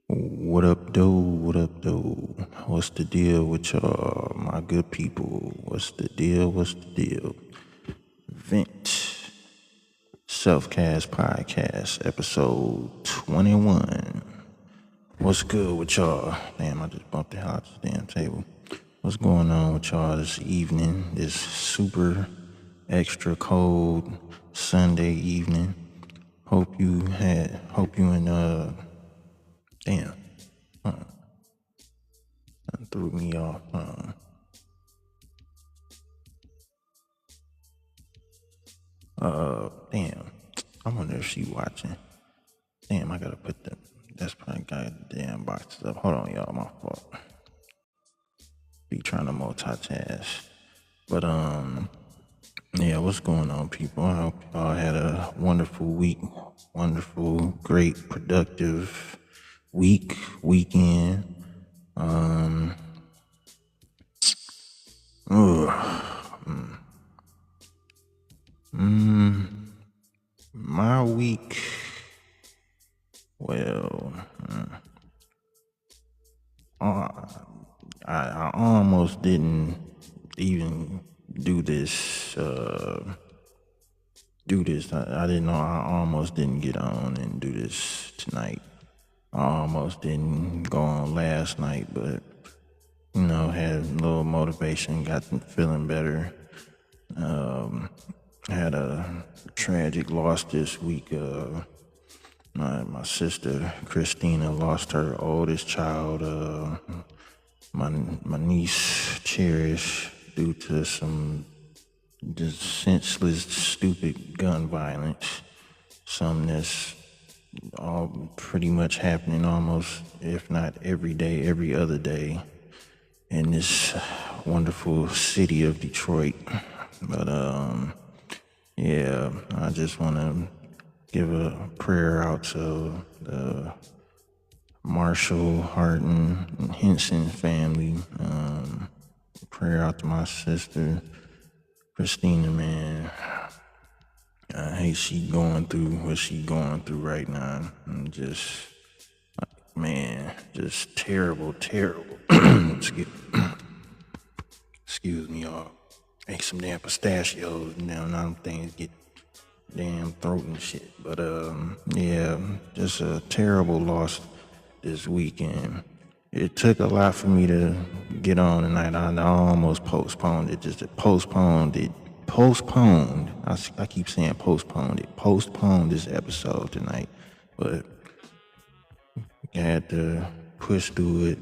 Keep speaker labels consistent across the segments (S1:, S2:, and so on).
S1: What up, though? What up, though? What's the deal with y'all, my good people? What's the deal? What's the deal? Vent Selfcast Podcast, episode 21. What's good with y'all? Damn, I just bumped the hell out this damn table. What's going on with y'all this evening? This super extra cold Sunday evening. Hope you and damn, that threw me off. Damn. I wonder if she watching. Damn, I gotta put the. That's probably got the damn boxes up. Hold on, y'all. My fault. Be trying to multitask, but yeah. What's going on, people? I hope y'all had a wonderful week. Wonderful, great, productive weekend. My week. Well, I almost didn't even do this. I didn't know. I almost didn't get on and do this tonight. I almost didn't go on last night, but had a little motivation, got feeling better. Had a tragic loss this week. My sister Christina lost her oldest child. My niece CHERISH, due to some just senseless, stupid gun violence. Something that's all pretty much happening almost, if not every day, every other day, in this wonderful city of Detroit. But yeah, I just want to give a prayer out to the Marshall, Harton, and Henson family. Prayer out to my sister Christina, man. I hate she going through what she going through right now. And just, man, just terrible. Excuse me, y'all. Ate some damn pistachios. Now them things get damn throat and shit. But yeah, just a terrible loss this weekend. It took a lot for me to get on tonight. I almost postponed it. Postponed. I keep saying postponed it. Postponed this episode tonight. But I had to push through it,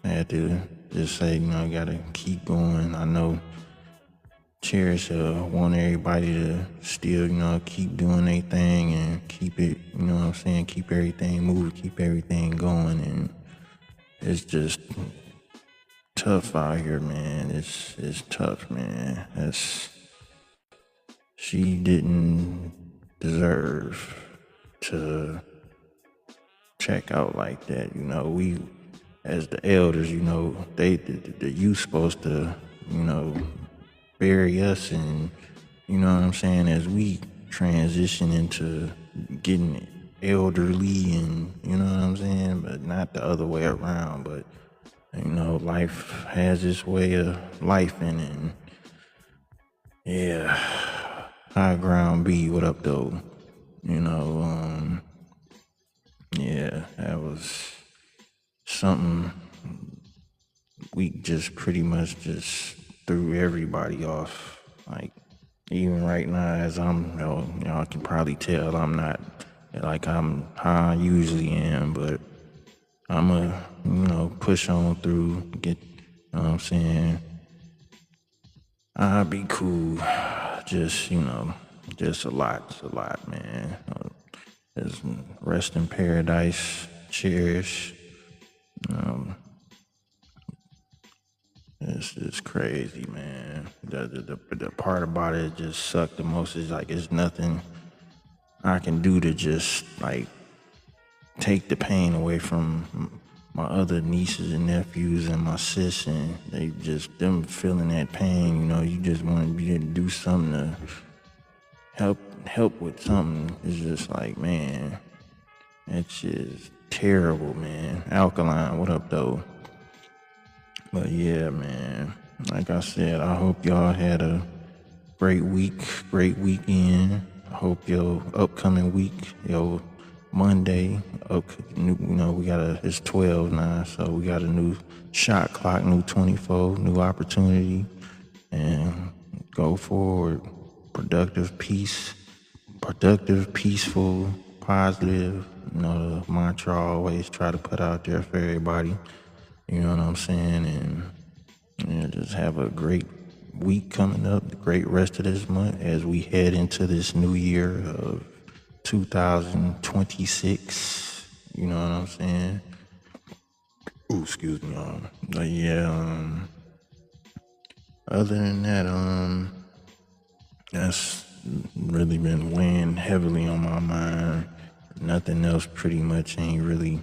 S1: I had to just say, I gotta keep going. I know CHERISH want everybody to still, keep doing their thing and keep it, keep everything moving, keep everything going. And it's just tough out here, man. It's tough, man. She didn't deserve to check out like that. We, as the elders, the youth supposed to, bury us, and as we transition into getting elderly, and but not the other way around. But life has its way of life in it. And yeah, high ground B, what up though? Yeah, that was something we just pretty much just threw everybody off. Like, even right now, as y'all can probably tell, I'm not like I'm how I usually am, but I'ma, push on through, get, I'll be cool. Just, just a lot, man. Just rest in paradise, CHERISH. It's crazy, man. The part about it just sucked the most is like it's nothing I can do to just like take the pain away from my other nieces and nephews and my sis, and they just them feeling that pain. You just want to be able to do something to help with something. It's just like, man, it's just terrible, man. Alkaline, what up, though? But yeah, man. Like I said, I hope y'all had a great week, great weekend. I hope your upcoming week, your Monday, we got it's 12 now, so we got a new shot clock, new 24, new opportunity, and go forward. Productive, peaceful, positive. You know, the mantra I always try to put out there for everybody. You know what I'm saying? And just have a great week coming up, a great rest of this month as we head into this new year of 2026. You know what I'm saying? Ooh, excuse me. But yeah, other than that, that's really been weighing heavily on my mind. Nothing else pretty much ain't really,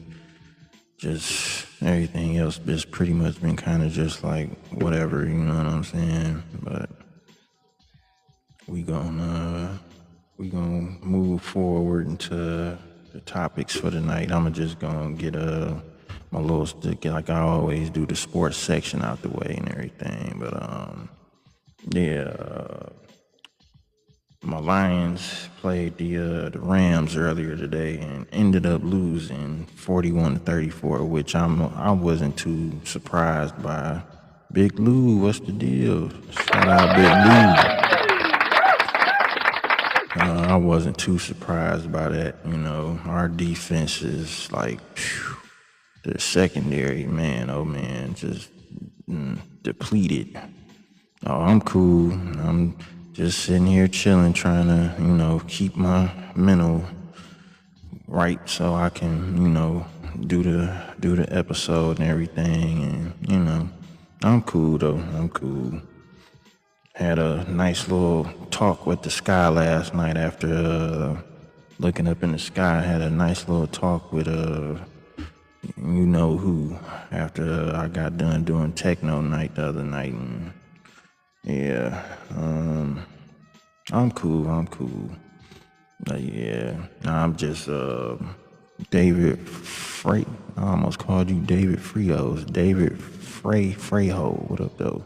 S1: just everything else just pretty much been kind of just like whatever, you know what I'm saying? But we gonna move forward into the topics for the night. I'm just gonna get my little stick, like I always do, the sports section out the way and everything. But yeah, my Lions played the Rams earlier today and ended up losing 41-34, which I wasn't too surprised by. Big Lou, what's the deal? Shout out Big Lou. I wasn't too surprised by that. You know, our defense is like, the secondary, man, oh man, just depleted. Oh, I'm cool. I'm just sitting here chilling, trying to, keep my mental right so I can, do the episode and everything. And, I'm cool though. I'm cool. Had a nice little talk with the sky last night after looking up in the sky. Had a nice little talk with you know who, after I got done doing techno night the other night. And yeah, I'm cool. But yeah, I'm just David Frey. I almost called you David Frios. David Freyho. What up though?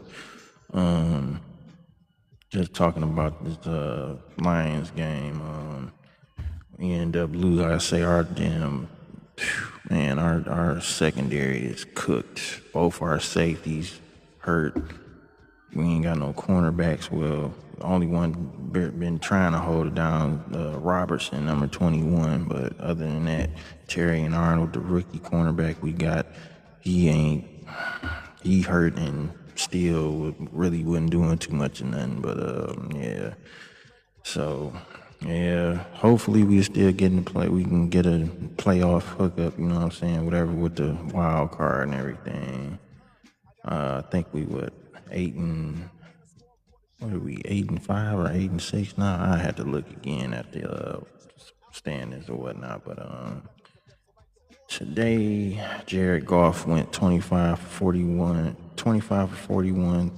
S1: Just talking about this Lions game. We end up losing. I say our secondary is cooked. Both our safeties hurt. We ain't got no cornerbacks. Well, only one been trying to hold it down, Robertson, number 21. But other than that, Terry and Arnold, the rookie cornerback we got, he hurt and still really wasn't doing too much of nothing. But yeah. So yeah, hopefully we still getting to play. We can get a playoff hookup. You know what I'm saying? Whatever with the wild card and everything. I think we 8-5 or 8-6 now? I had to look again at the standings or whatnot. But today Jared Goff went 25 for 41,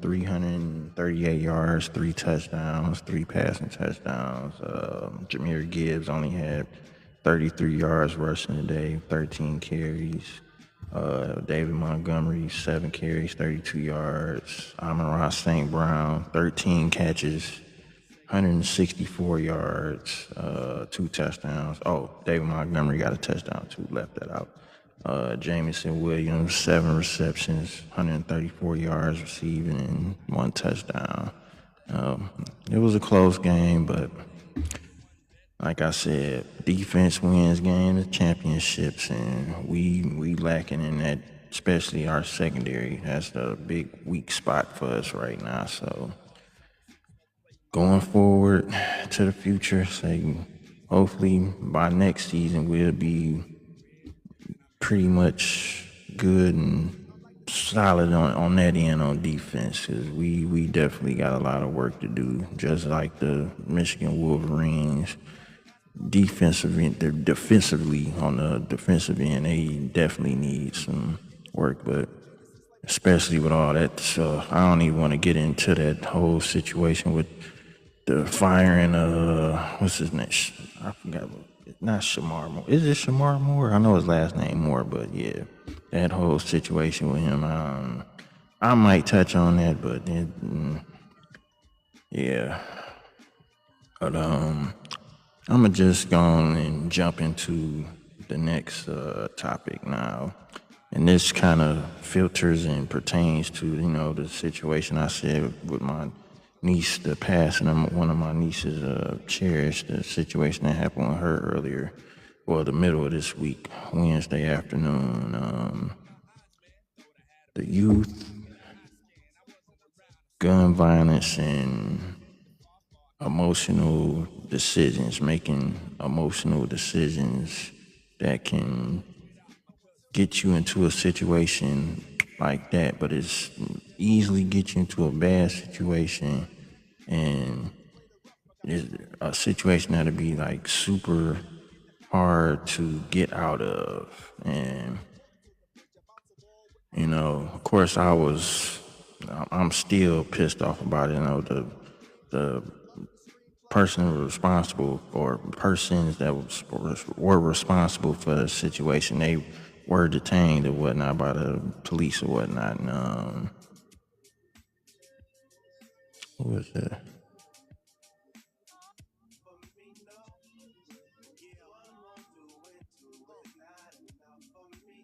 S1: 338 yards, 3 touchdowns, 3 passing touchdowns. Jahmyr Gibbs only had 33 yards rushing today, 13 carries. David Montgomery, 7 carries, 32 yards. Amon-Ra St. Brown, 13 catches, 164 yards, 2 touchdowns. Oh, David Montgomery got a touchdown too, left that out. Jamison Williams, 7 receptions, 134 yards receiving, and 1 touchdown. It was a close game, but like I said, defense wins games, championships, and we lacking in that, especially our secondary. That's the big weak spot for us right now. So going forward to the future, hopefully by next season we'll be pretty much good and solid on that end on defense, because we definitely got a lot of work to do, just like the Michigan Wolverines. Defensively, on the defensive end, they definitely need some work, but especially with all that stuff, I don't even want to get into that whole situation with the firing what's his name? I forgot. not Shamar Moore. Is it Shamar Moore? I know his last name Moore, but yeah, that whole situation with him. I might touch on that, but yeah. But I'ma just go on and jump into the next topic now. And this kind of filters and pertains to, the situation I said with my niece, the passing of one of my nieces, Cherish, the situation that happened with her earlier, well, the middle of this week, Wednesday afternoon. The youth, gun violence, and emotional decisions, making emotional decisions that can get you into a situation like that, but it's easily get you into a bad situation, and it's a situation that'll be like super hard to get out of. And of course, I'm still pissed off about it. The person responsible, or persons that were responsible for the situation, they were detained or whatnot by the police or whatnot. And what was that?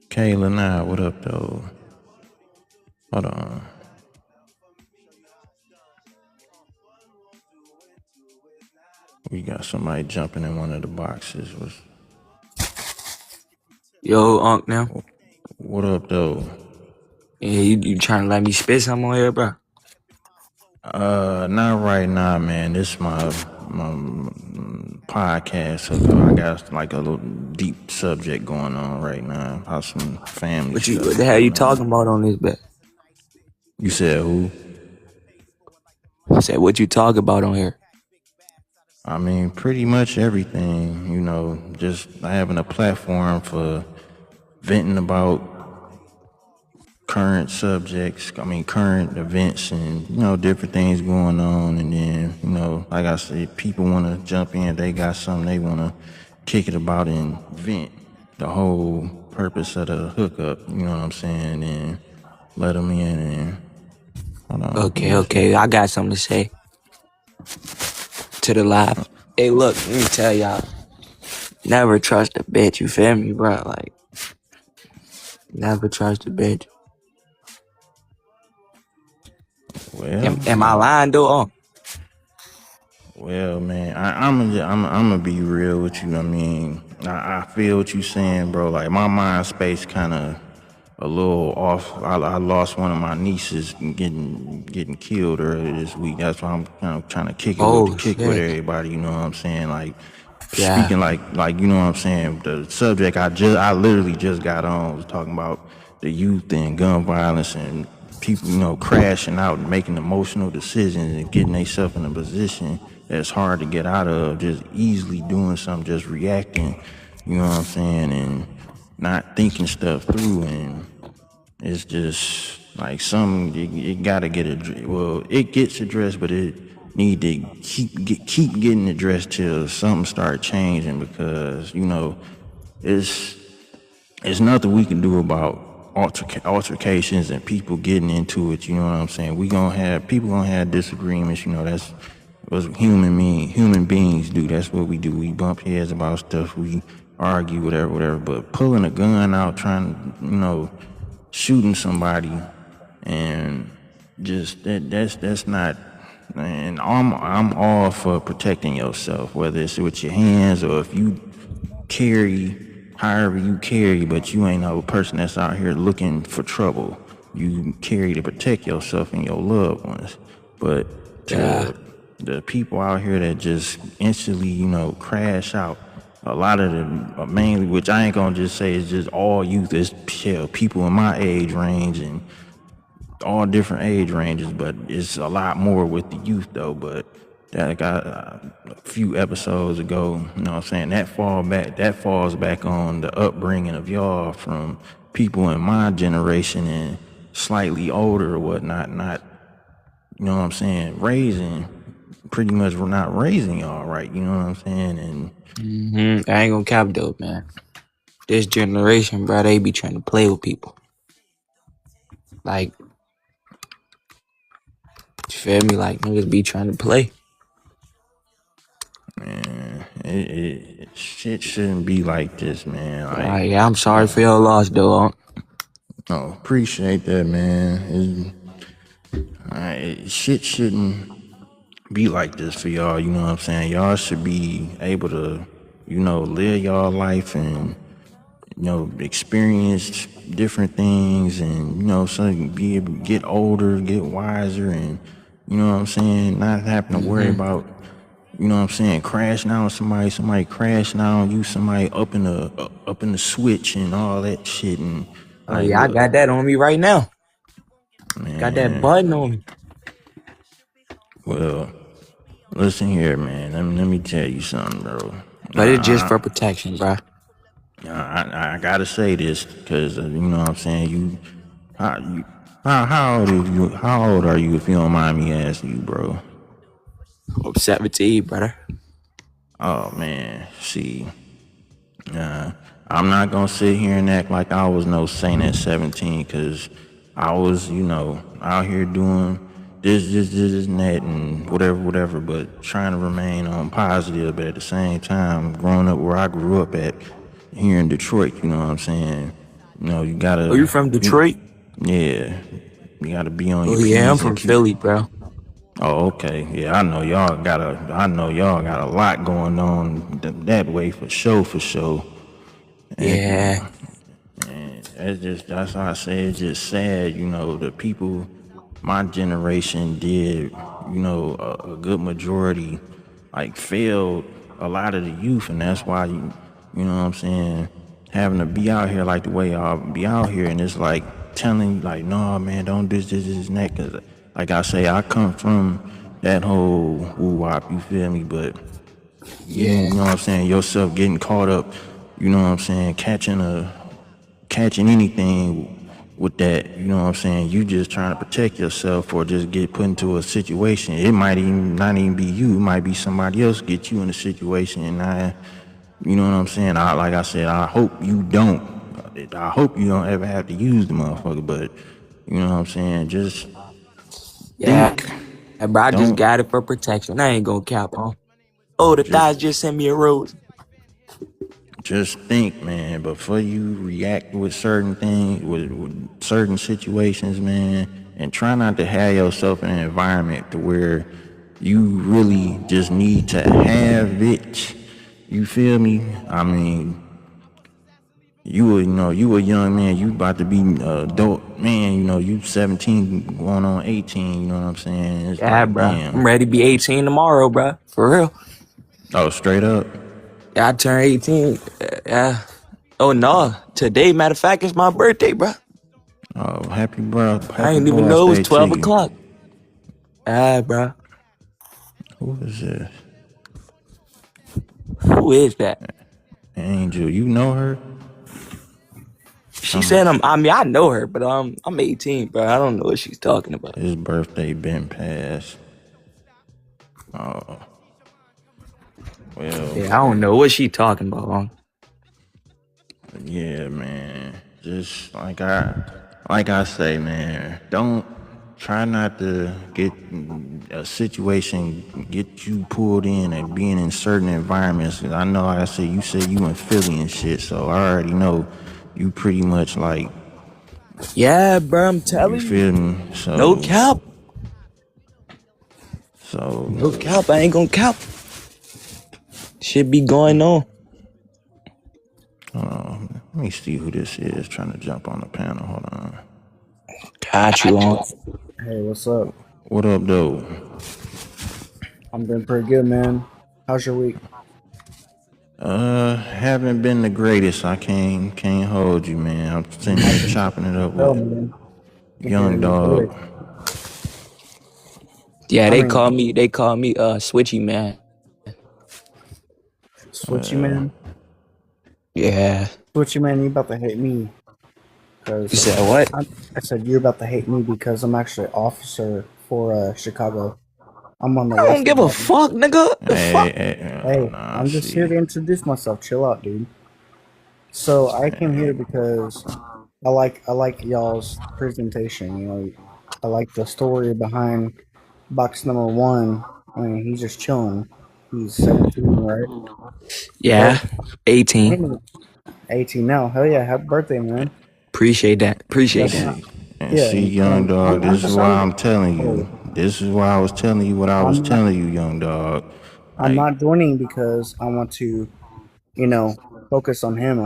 S1: Kayla, now what up though? Hold on. We got somebody jumping in one of the boxes.
S2: Yo, Unc, now.
S1: What up though?
S2: Yeah, you trying to let me spit something on here, bro?
S1: Not right now, man. This is my podcast hookup. I got like a little deep subject going on right now. About some family
S2: What
S1: stuff
S2: the hell you
S1: going on.
S2: talking about on this bet?
S1: You said who?
S2: I said, what you talk about on here?
S1: I mean, pretty much everything. Just having a platform for venting about current subjects. I mean, current events and different things going on. And then like I said, people want to jump in. They got something they want to kick it about and vent. The whole purpose of the hookup. You know what I'm saying? And let them in. And hold on.
S2: Okay. I got something to say to the live. Hey, look, let me tell y'all. Never trust a bitch. You feel me, bro? Like, never trust a bitch.
S1: Well,
S2: am I lying, though? Oh.
S1: Well, man, I'm gonna be real with you. I mean, I feel what you saying, bro. Like my mind space kind of a little off. I lost one of my nieces getting killed earlier this week. That's why I'm kind of trying to kick with everybody. You know what I'm saying? Like speaking like you know what I'm saying. The subject I literally just got on was talking about the youth and gun violence and people crashing out and making emotional decisions and getting themselves in a position that's hard to get out of, just easily doing something, just reacting, you know what I'm saying, and not thinking stuff through. And it's just like it gotta get addressed. Well, it gets addressed, but it need to keep getting addressed till something start changing, because it's nothing we can do about altercations and people getting into it. You know what I'm saying? People gonna have disagreements. That's what human beings do. That's what we do. We bump heads about stuff. We argue, whatever. But pulling a gun out, trying to, shooting somebody, and just that's not. And I'm all for protecting yourself, whether it's with your hands or if you carry however you carry, but you ain't no person that's out here looking for trouble. You carry to protect yourself and your loved ones. But to the people out here that just instantly, crash out, a lot of them, mainly, which I ain't gonna just say is just all youth, it's people in my age range and all different age ranges, but it's a lot more with the youth though. But that got a few episodes ago, you know what I'm saying, that falls back on the upbringing of y'all from people in my generation and slightly older or whatnot, not, you know what I'm saying, raising pretty much not raising y'all right. You know what I'm saying? And
S2: I ain't gonna cap though, man. This generation, bro, they be trying to play with people. Like, you feel me? Like, niggas be trying to play.
S1: man, shit shouldn't be like this, man. Like,
S2: Yeah, I'm sorry for your loss, though.
S1: oh, appreciate that, man. Shit shouldn't be like this for y'all. You know what I'm saying? Y'all should be able to, live y'all life and experience different things, and so you can be able to get older, get wiser, and you know what I'm saying, not having to worry about, crashing out on somebody crashing out on you, somebody up in the switch and all that shit. And
S2: Oh,
S1: like,
S2: yeah, I
S1: look,
S2: got that on me right now. Got that
S1: man,
S2: button on me.
S1: well, listen here, man. Let me tell you something, bro.
S2: But it's just for protection, bro.
S1: I gotta say this because you know what I'm saying. How old are you? How old are you? If you don't mind me asking you, bro.
S2: I'm 17, brother.
S1: Oh man, see, I'm not gonna sit here and act like I was no saint at 17, because I was, out here doing this, and that, and whatever. But trying to remain on positive, but at the same time, growing up where I grew up at, here in Detroit, you know what I'm saying. You
S2: Oh, you
S1: gotta,
S2: from Detroit?
S1: yeah, you gotta be on
S2: Oh,
S1: your
S2: yeah, I'm
S1: P's and
S2: from
S1: Q's.
S2: Philly, bro.
S1: Oh, okay. Yeah, I know y'all got a lot going on that way, for sure. And
S2: Yeah.
S1: that's why I say it's just sad, the people my generation did, a good majority like failed a lot of the youth, and that's why you know what I'm saying, having to be out here like the way y'all be out here, and it's like telling you like, no man, don't do this and that, cause like I say, I come from that whole woo-wop, you feel me? But
S2: Yeah.
S1: you know what I'm saying, yourself getting caught up, you know what I'm saying, catching anything with that, you know what I'm saying, you just trying to protect yourself or just get put into a situation. It might even not even be you, it might be somebody else get you in a situation, and you know what I'm saying, like I said, I hope you don't ever have to use the motherfucker, but you know what I'm saying, just
S2: Yeah.
S1: think,
S2: Bro, I just
S1: don't
S2: got it for protection. I ain't gonna cap on. Oh, the
S1: just
S2: thighs just sent me a rose.
S1: Just think, man, before you react with certain things, with certain situations, man, and try not to have yourself in an environment to where you really just need to have it. You feel me? I mean, you a young man, you about to be adult man, you 17 going on 18, you know what I'm saying? It's
S2: Yeah,
S1: like,
S2: bro.
S1: damn.
S2: I'm ready to be 18 tomorrow, bro. For real.
S1: Oh, straight up?
S2: Yeah, I turned 18. Yeah. Oh, no. Today, matter of fact, it's my birthday, bro.
S1: Oh,
S2: I
S1: happy
S2: didn't even know it was
S1: birthday to
S2: 12
S1: you.
S2: o'clock. Ah, bro.
S1: Who is this?
S2: Who is that?
S1: Angel, you know her?
S2: She said I know her, but I'm 18, bro. I don't know what she's talking about.
S1: His birthday been passed. Oh, well,
S2: Yeah, I don't know what she talking about, huh?
S1: yeah, man. Just like I say, man. Don't try not to get a situation get you pulled in and being in certain environments. 'Cause I know, like I said, you in Philly and shit, so I already know you pretty much like,
S2: Yeah, bro, I'm
S1: you
S2: telling you.
S1: feel me?
S2: No cap.
S1: So
S2: No cap. I ain't gonna cap. Shit be going on.
S1: let me see who this is trying to jump on the panel. Hold on.
S2: Got you on.
S3: Hey, what's up?
S1: What up, though?
S3: I'm doing pretty good, man. How's your week?
S1: Haven't been the greatest. I can't hold you, man. I'm sitting
S3: I
S1: here
S3: can
S1: chopping it up
S3: tell,
S1: with
S3: man. I can hear
S1: young
S3: in your voice.
S1: dog.
S2: Yeah,
S3: I
S2: they
S3: mean,
S2: call me Switchy Man.
S3: Switchy man.
S2: Yeah.
S3: Switchy man, you about to hate me
S2: You
S3: because
S2: said what?
S3: I said you're about to hate me because I'm actually an officer for Chicago. I'm on the
S2: I don't
S3: West
S2: give a
S3: Side.
S2: fuck, nigga. The fuck?
S3: Hey,
S1: Nah,
S3: I'm just here
S1: see.
S3: to introduce myself. Chill out, dude. So I came here because I like y'all's presentation. You know, I like the story behind box number one. I mean, he's just chilling. He's 17, right? But
S2: Yeah, 18.
S3: anyway, 18 now. Hell yeah! Happy birthday, man.
S2: Appreciate that. Appreciate
S1: And
S3: That's
S2: that.
S1: see, and
S3: yeah.
S1: see, young
S3: And
S1: dog,
S3: I'm
S1: this is
S3: just
S1: why
S3: I'm
S1: I'm telling you.
S3: oh,
S1: This is why I was telling you what I was
S3: I'm not
S1: telling you, young dog.
S3: I'm
S1: Like,
S3: not joining because I want to you know focus on him.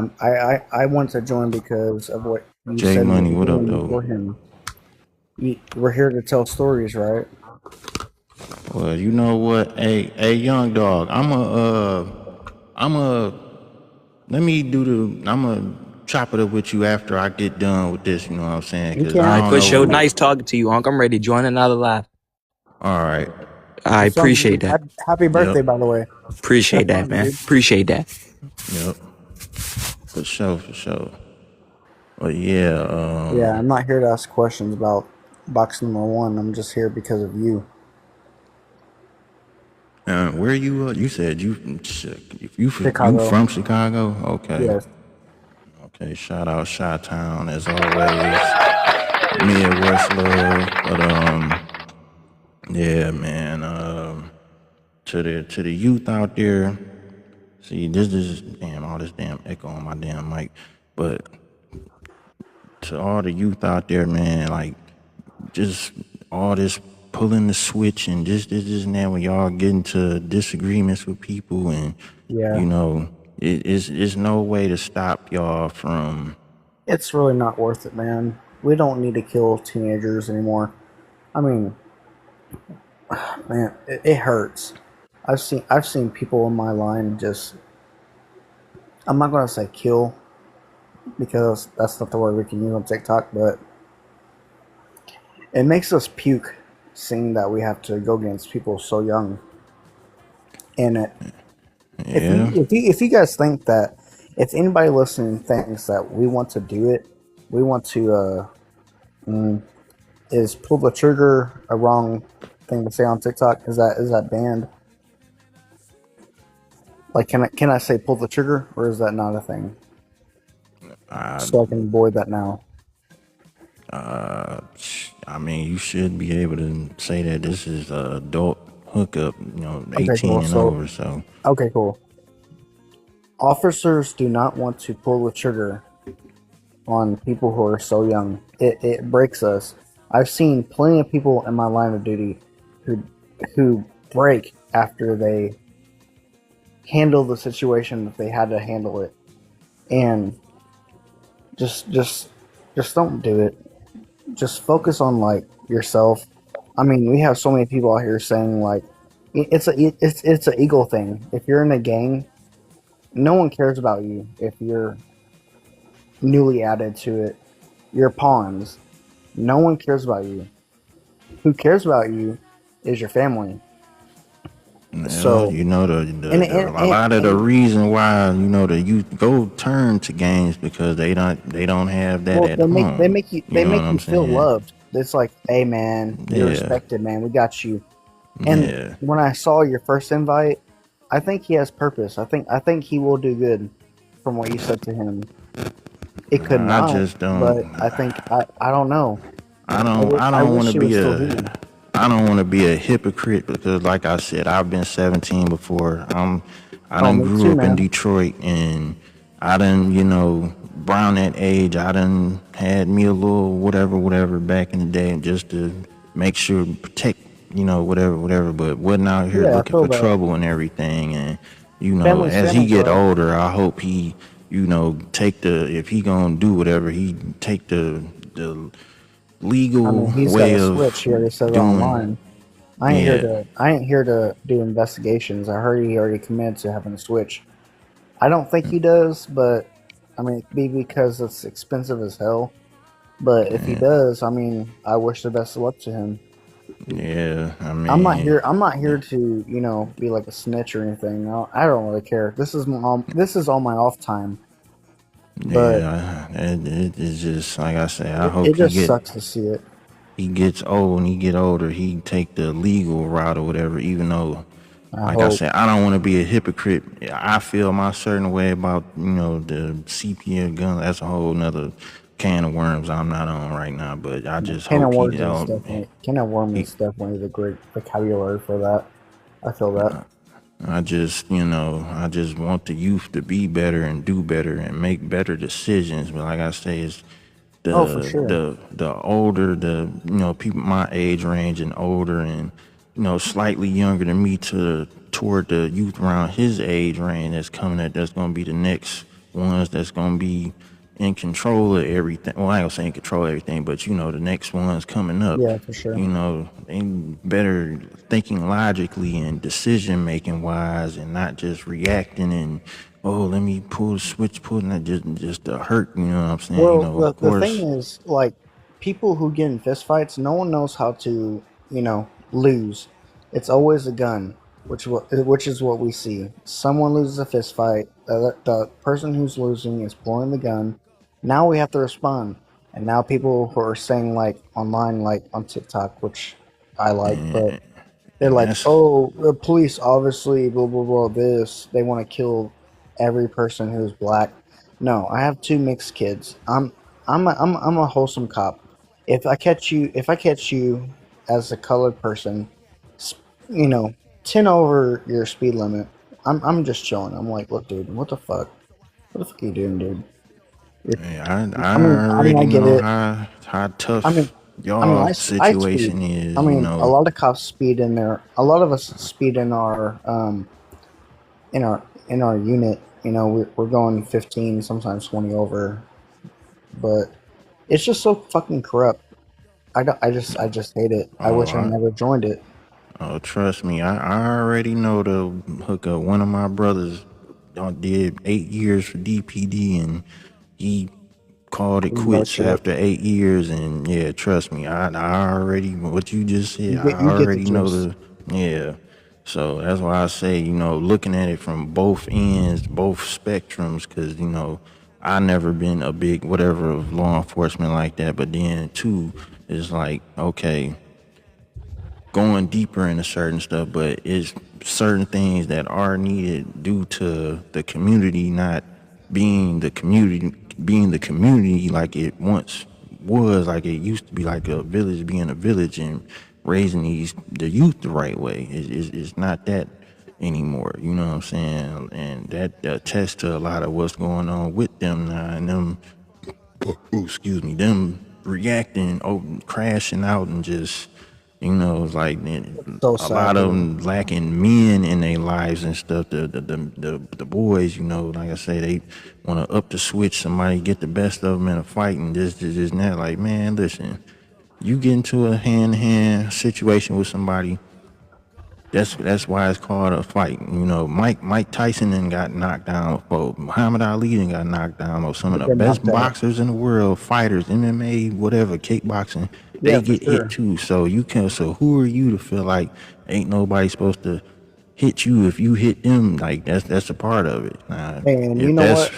S3: I want to join because of what you
S1: J
S3: said in the
S1: Money, what up,
S3: beginning
S1: though?
S3: before him. We're here to tell stories, right?
S1: Well, you know what? Hey, young dog, let me do I'ma chop it up with you after I get done with this, you know what I'm saying?
S3: You
S1: Cause
S2: All
S1: I
S2: right,
S3: can.
S1: don't
S2: for sure.
S1: know.
S2: Nice talking to you, Unc. I'm ready to join another live.
S1: Alright.
S2: I
S3: It's fun,
S2: appreciate
S3: dude.
S2: that.
S3: Happy birthday,
S1: Yep.
S3: by the way.
S2: Appreciate
S3: Have
S2: that,
S3: fun,
S2: man.
S3: dude.
S2: Appreciate that.
S1: Yep. For sure, for sure. But yeah,
S3: Yeah, I'm not here to ask questions about box number one. I'm just here because of you.
S1: where you you said you
S3: Chicago.
S1: from Chicago? Okay.
S3: Yes.
S1: Okay, shout out Chi-Town as always. Midwest love. But yeah, man. To the youth out there, see, this is damn all this damn echo on my damn mic. But to all the youth out there, man, like just all this pulling the switch and just this and that when y'all get into disagreements with people and
S3: Yeah.
S1: you know, it's no way to stop y'all from
S3: It's really not worth it, man. We don't need to kill teenagers anymore. I mean, man, it hurts. I've seen people in my line just I'm not gonna say kill because that's not the word we can use on TikTok, but it makes us puke seeing that we have to go against people so young. And if you
S1: yeah.
S3: if you guys think that if anybody listening thinks that we want to do it, we want to is pull the trigger a wrong thing to say on TikTok? Is that banned? Like, can I say pull the trigger, or is that not a thing?
S1: I
S3: So I can avoid that now.
S1: I mean, you should be able to say that this is a adult hookup, you know,
S3: Okay,
S1: 18
S3: cool.
S1: and
S3: So
S1: over. So
S3: okay, cool. Officers do not want to pull the trigger on people who are so young. It breaks us. I've seen plenty of people in my line of duty who who break after they handle the situation that they had to handle it, and just just just don't do it. Just focus on like yourself. I mean, we have so many people out here saying like it's an ego thing. If you're in a gang, no one cares about you. If you're newly added to it, you're pawns. No one cares about you. Who cares about you is your family.
S1: well,
S3: So
S1: you know
S3: and
S1: a lot of the reason why you know the youth go turn to games because they don't have that
S3: well,
S1: at
S3: they
S1: home.
S3: make you
S1: You know what I'm
S3: feel
S1: saying?
S3: loved. It's like, hey man, you're
S1: Yeah,
S3: respected, man. We got you. And
S1: yeah.
S3: when I saw your first invite, I think he has purpose. I think he will do good from what you said to him. It could
S1: I
S3: not,
S1: just don't.
S3: but I don't know.
S1: I
S3: I
S1: don't want
S3: wish
S1: to
S3: it was
S1: be
S3: still
S1: a
S3: he.
S1: I don't want to be a hypocrite because, like I said, I've been 17 before. I
S3: Oh,
S1: done
S3: me
S1: grew
S3: too,
S1: up in
S3: man.
S1: Detroit, and I done, you know, around that age, I done had me a little whatever back in the day, just to make sure protect, you know, whatever. But wasn't out here
S3: Yeah, I
S1: looking for
S3: feel that.
S1: trouble and everything. And you know,
S3: Family's
S1: as he
S3: family,
S1: get
S3: bro.
S1: older, I hope he, you know, take the if he gonna do whatever, he take the
S3: I
S1: legal
S3: mean, he's got
S1: way
S3: a
S1: of
S3: switch. He already said it
S1: doing.
S3: online.
S1: Yeah,
S3: I ain't here to do investigations. I heard he already committed to having a switch. I don't think he does, but I mean, it could be because it's expensive as hell. But if he does, I mean, I wish the best of luck to him.
S1: yeah. I mean,
S3: I'm not here to be like a snitch or anything. I don't really care. This is all my off time. But
S1: yeah. It's just like I say. I
S3: it
S1: hope he
S3: just
S1: get.
S3: sucks to see it.
S1: he gets old and he get older, he take the legal route or whatever. Even though,
S3: I
S1: like I
S3: hope.
S1: said, I don't want to be a hypocrite. I feel my certain way about the sepia gun. That's a whole nother can of worms I'm not on right now. But I just
S3: Can of
S1: hope he
S3: worms is
S1: don't.
S3: definitely can of worm
S1: He,
S3: is definitely the great vocabulary for that. I feel that.
S1: I just want the youth to be better and do better and make better decisions. But like I say, it's
S3: Oh, for sure.
S1: the older people my age range and older and slightly younger than me to toward the youth around his age range that's going to be the next ones that's going to be in control of everything. Well, I ain't gonna say in control of everything, but the next ones coming up,
S3: Yeah, for sure.
S1: they better thinking logically and decision making wise and not just reacting and let me pull the switch, pulling that just to hurt. You know what I'm saying?
S3: Well,
S1: Of
S3: the thing
S1: course.
S3: is, like, people who get in fistfights, no one knows how to, lose. It's always a gun, which is what we see. Someone loses a fistfight. The person who's losing is pulling the gun. Now we have to respond. And now people who are saying, like, online, like on TikTok, which I like, but they're
S1: And
S3: like,
S1: that's
S3: "Oh, the police obviously blah blah blah. This they want to kill every person who's black." No, I have two mixed kids. I'm a wholesome cop. If I catch you as a colored person, s- you know, 10 over your speed limit, I'm just chilling. I'm like, look, dude, what the fuck? What the fuck are you doing, dude? You're,
S1: I
S3: I mean, I
S1: already
S3: get
S1: know
S3: it.
S1: how
S3: I mean,
S1: tough
S3: I mean,
S1: y'all
S3: I speed.
S1: situation
S3: I
S1: is.
S3: mean, a lot of cops speed in there. A lot of us speed in our unit. We're going 15, sometimes 20 over, but it's just so fucking corrupt. I just hate it. I
S1: Oh,
S3: wish I never joined it.
S1: trust me, I already know the hookup. One of my brothers did 8 years for DPD, and he called it
S3: No
S1: quits
S3: shit.
S1: after 8 years. And yeah, trust me, I already what you just said. I
S3: You get the
S1: already know
S3: gist.
S1: yeah. So that's why I say, looking at it from both ends, both spectrums, because I never been a big whatever of law enforcement like that. But then too, it's like okay, going deeper into certain stuff, but it's certain things that are needed due to the community not being the community like it once was, like it used to be, like a village being a village and raising the youth the right way. It's not that anymore. You know what I'm saying? And that attests to a lot of what's going on with them now and them. Excuse me, them reacting, crashing out, and just it's like
S3: So
S1: a lot
S3: sad,
S1: of
S3: dude.
S1: them lacking men in their lives and stuff. The boys, like I say, they want to up the switch, somebody get the best of them in a fight, and this and that. Like, man, listen, you get into a hand to hand situation with somebody. That's why it's called a fight. Mike Tyson then got knocked down before. Muhammad Ali then got knocked down. Or some of the
S3: Get
S1: best
S3: knocked out.
S1: boxers in the world, fighters, MMA, whatever, kickboxing,
S3: Yeah,
S1: they
S3: for
S1: get hit
S3: sure.
S1: too. So you can. So who are you to feel like ain't nobody supposed to hit you if you hit them? Like that's a part of it.
S3: And you
S1: If
S3: know
S1: that's
S3: what?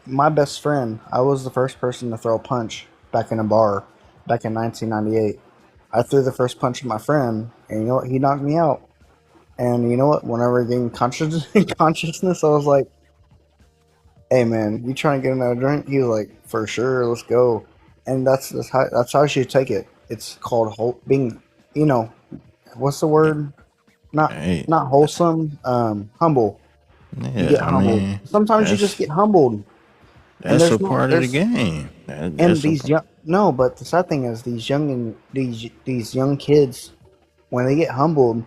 S3: My best friend. I was the first person to throw a punch back in a bar back in 1998. I threw the first punch at my friend, and you know what? He knocked me out. And you know what? Whenever I gained consciousness, I was like, "Hey, man, you trying to get another drink?" He was like, "For sure, let's go." And that's how you should take it. It's called being, you know, what's the word? Not
S1: hey,
S3: not wholesome. Humble. You get
S1: yeah. I
S3: humbled.
S1: mean,
S3: Sometimes you just
S1: that's
S3: get humbled, and
S1: that's a part of the game.
S3: and
S1: That's a
S3: these young no, but the sad thing is these young kids when they get humbled,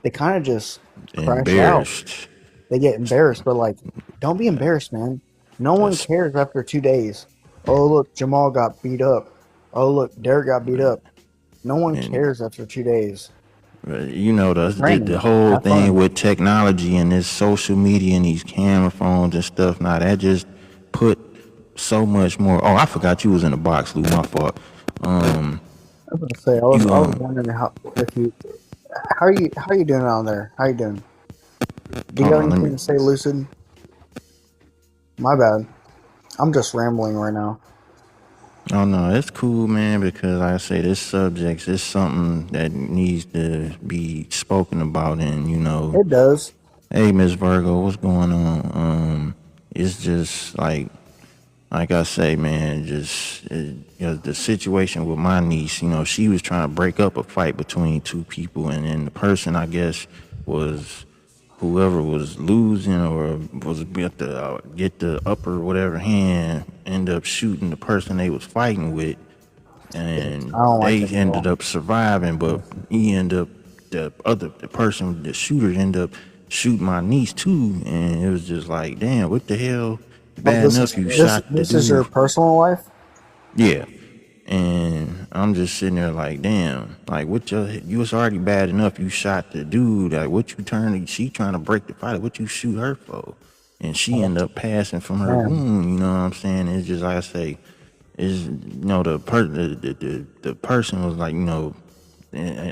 S3: they kind of just crash out.
S1: embarrassed.
S3: They get embarrassed, but like, don't be embarrassed, man. No one
S1: That's
S3: cares after 2 days. Oh look, Jamal got beat up. Oh look, Derek got beat up. No one
S1: and
S3: cares after 2 days.
S1: the
S3: Training,
S1: whole
S3: have
S1: thing
S3: fun.
S1: with technology and this social media and these camera phones and stuff. Now that just put so much more. Oh, I forgot you was in the box, Lou. My fault.
S3: I was gonna say,
S1: You
S3: I was wondering how are you doing on there? How you doing? Do you
S1: hold
S3: have
S1: on. Let
S3: anything
S1: me.
S3: to say, Lucid? My bad. I'm just rambling right now.
S1: Oh no, it's cool, man. Because like I say, this subject is something that needs to be spoken about, and
S3: It does.
S1: hey, Miss Virgo, what's going on? It's just like I say, man, the situation with my niece, she was trying to break up a fight between two people, and then the person, I guess, was whoever was losing or was get the upper whatever hand, end up shooting the person they was fighting with,
S3: I
S1: and
S3: don't like
S1: they
S3: it at
S1: ended
S3: all.
S1: up surviving, but he ended up the person, the shooter, ended up shooting my niece too, and it was just like, damn, what the hell?
S3: Oh,
S1: Bad enough you shot the
S3: this is your
S1: dude,
S3: personal life.
S1: yeah. And I'm just sitting there like, damn, like you was already bad enough. You shot the dude. Like, what you she trying to break the fight. What you shoot her for? And she
S3: Oh,
S1: ended up passing from her
S3: man,
S1: wound. You know what I'm saying? It's just like I say, is the person was like,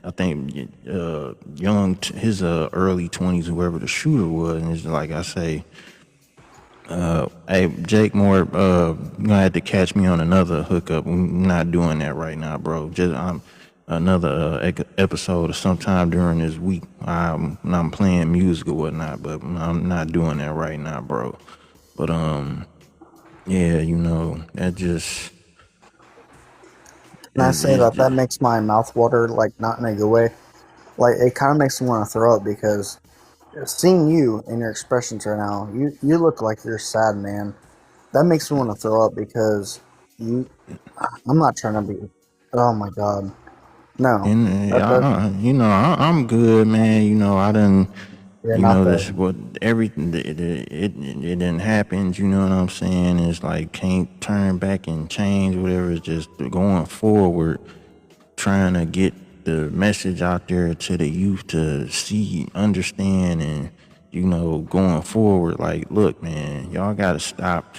S1: I think young, his early 20s, whoever the shooter was, and it's like I say, hey, Jake Moore, you gonna have to catch me on another hookup. We're not doing that right now, bro. Just another episode or sometime during this week. I'm playing music or whatnot, but I'm not doing that right now, bro. But yeah, that just
S3: can I say
S1: is.
S3: that that makes my mouth water, like not in a good way. Like it kind of makes me want to throw up because seeing you and your expressions right now, you look like you're sad, man. That makes me want to throw up because you. I'm not trying to be. Oh my god, no.
S1: And
S3: That
S1: I'm good, man. I done,
S3: you're not
S1: this
S3: there.
S1: what everything it didn't happen. You know what I'm saying? It's like can't turn back and change whatever. It's just going forward, trying to get the message out there to the youth to see, understand, and going forward. Like, look, man, y'all gotta stop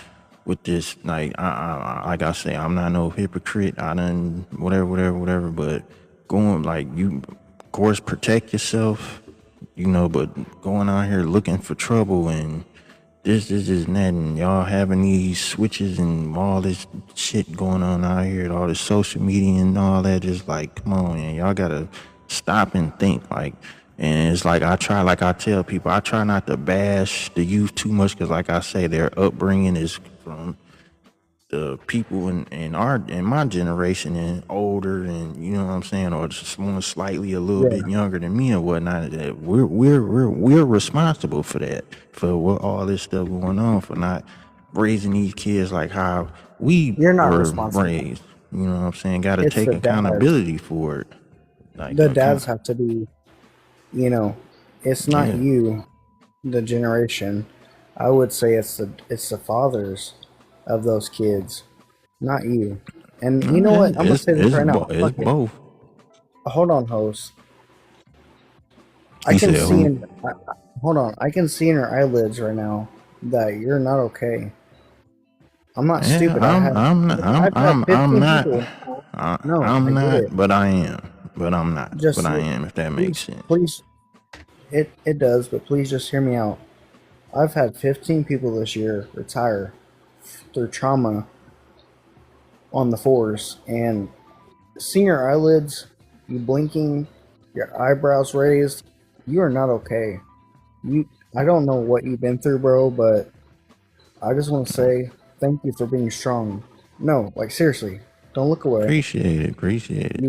S1: with this. Like I say, I'm not no hypocrite. I done whatever. But going like you, of course, protect yourself. But going out here looking for trouble and this and that, and y'all having these switches and all this shit going on out here, all this social media and all that, just like, come on, man, y'all gotta stop and think, like, and it's like like I tell people, I try not to bash the youth too much, because like I say, their upbringing is from the people in my generation and older, and you know what I'm saying, or just one slightly a little bit
S3: Yeah,
S1: younger than me and whatnot, that we're responsible for that, for what all this stuff going on, for not raising these kids like how we
S3: you're not
S1: were
S3: responsible.
S1: raised. You know what I'm saying? Got to
S3: It's
S1: take
S3: the dads.
S1: accountability for it. Like
S3: The
S1: account,
S3: dads have to be. You know, it's not
S1: yeah.
S3: you, the generation. I would say it's the fathers of those kids, not you. And you know what? I'm gonna say this right now.
S1: It's
S3: Fuck it.
S1: both.
S3: Hold on, host. I
S1: He
S3: can
S1: said
S3: see
S1: who?
S3: in. Hold on. I can see in your eyelids right now that you're not okay. I'm not
S1: Yeah,
S3: stupid. I've had
S1: I'm
S3: 15
S1: not.
S3: people. No, I
S1: I'm
S3: get
S1: not,
S3: it.
S1: but I am. But I'm not. But
S3: Just
S1: I am, if that makes
S3: please,
S1: sense.
S3: please. It does, but please just hear me out. I've had 15 people this year retire through trauma on the force, and seeing your eyelids, you blinking, your eyebrows raised, you are not okay. You, I don't know what you've been through, bro, but I just want to say thank you for being strong. No, like seriously, don't look away.
S1: Appreciate it. Appreciate it.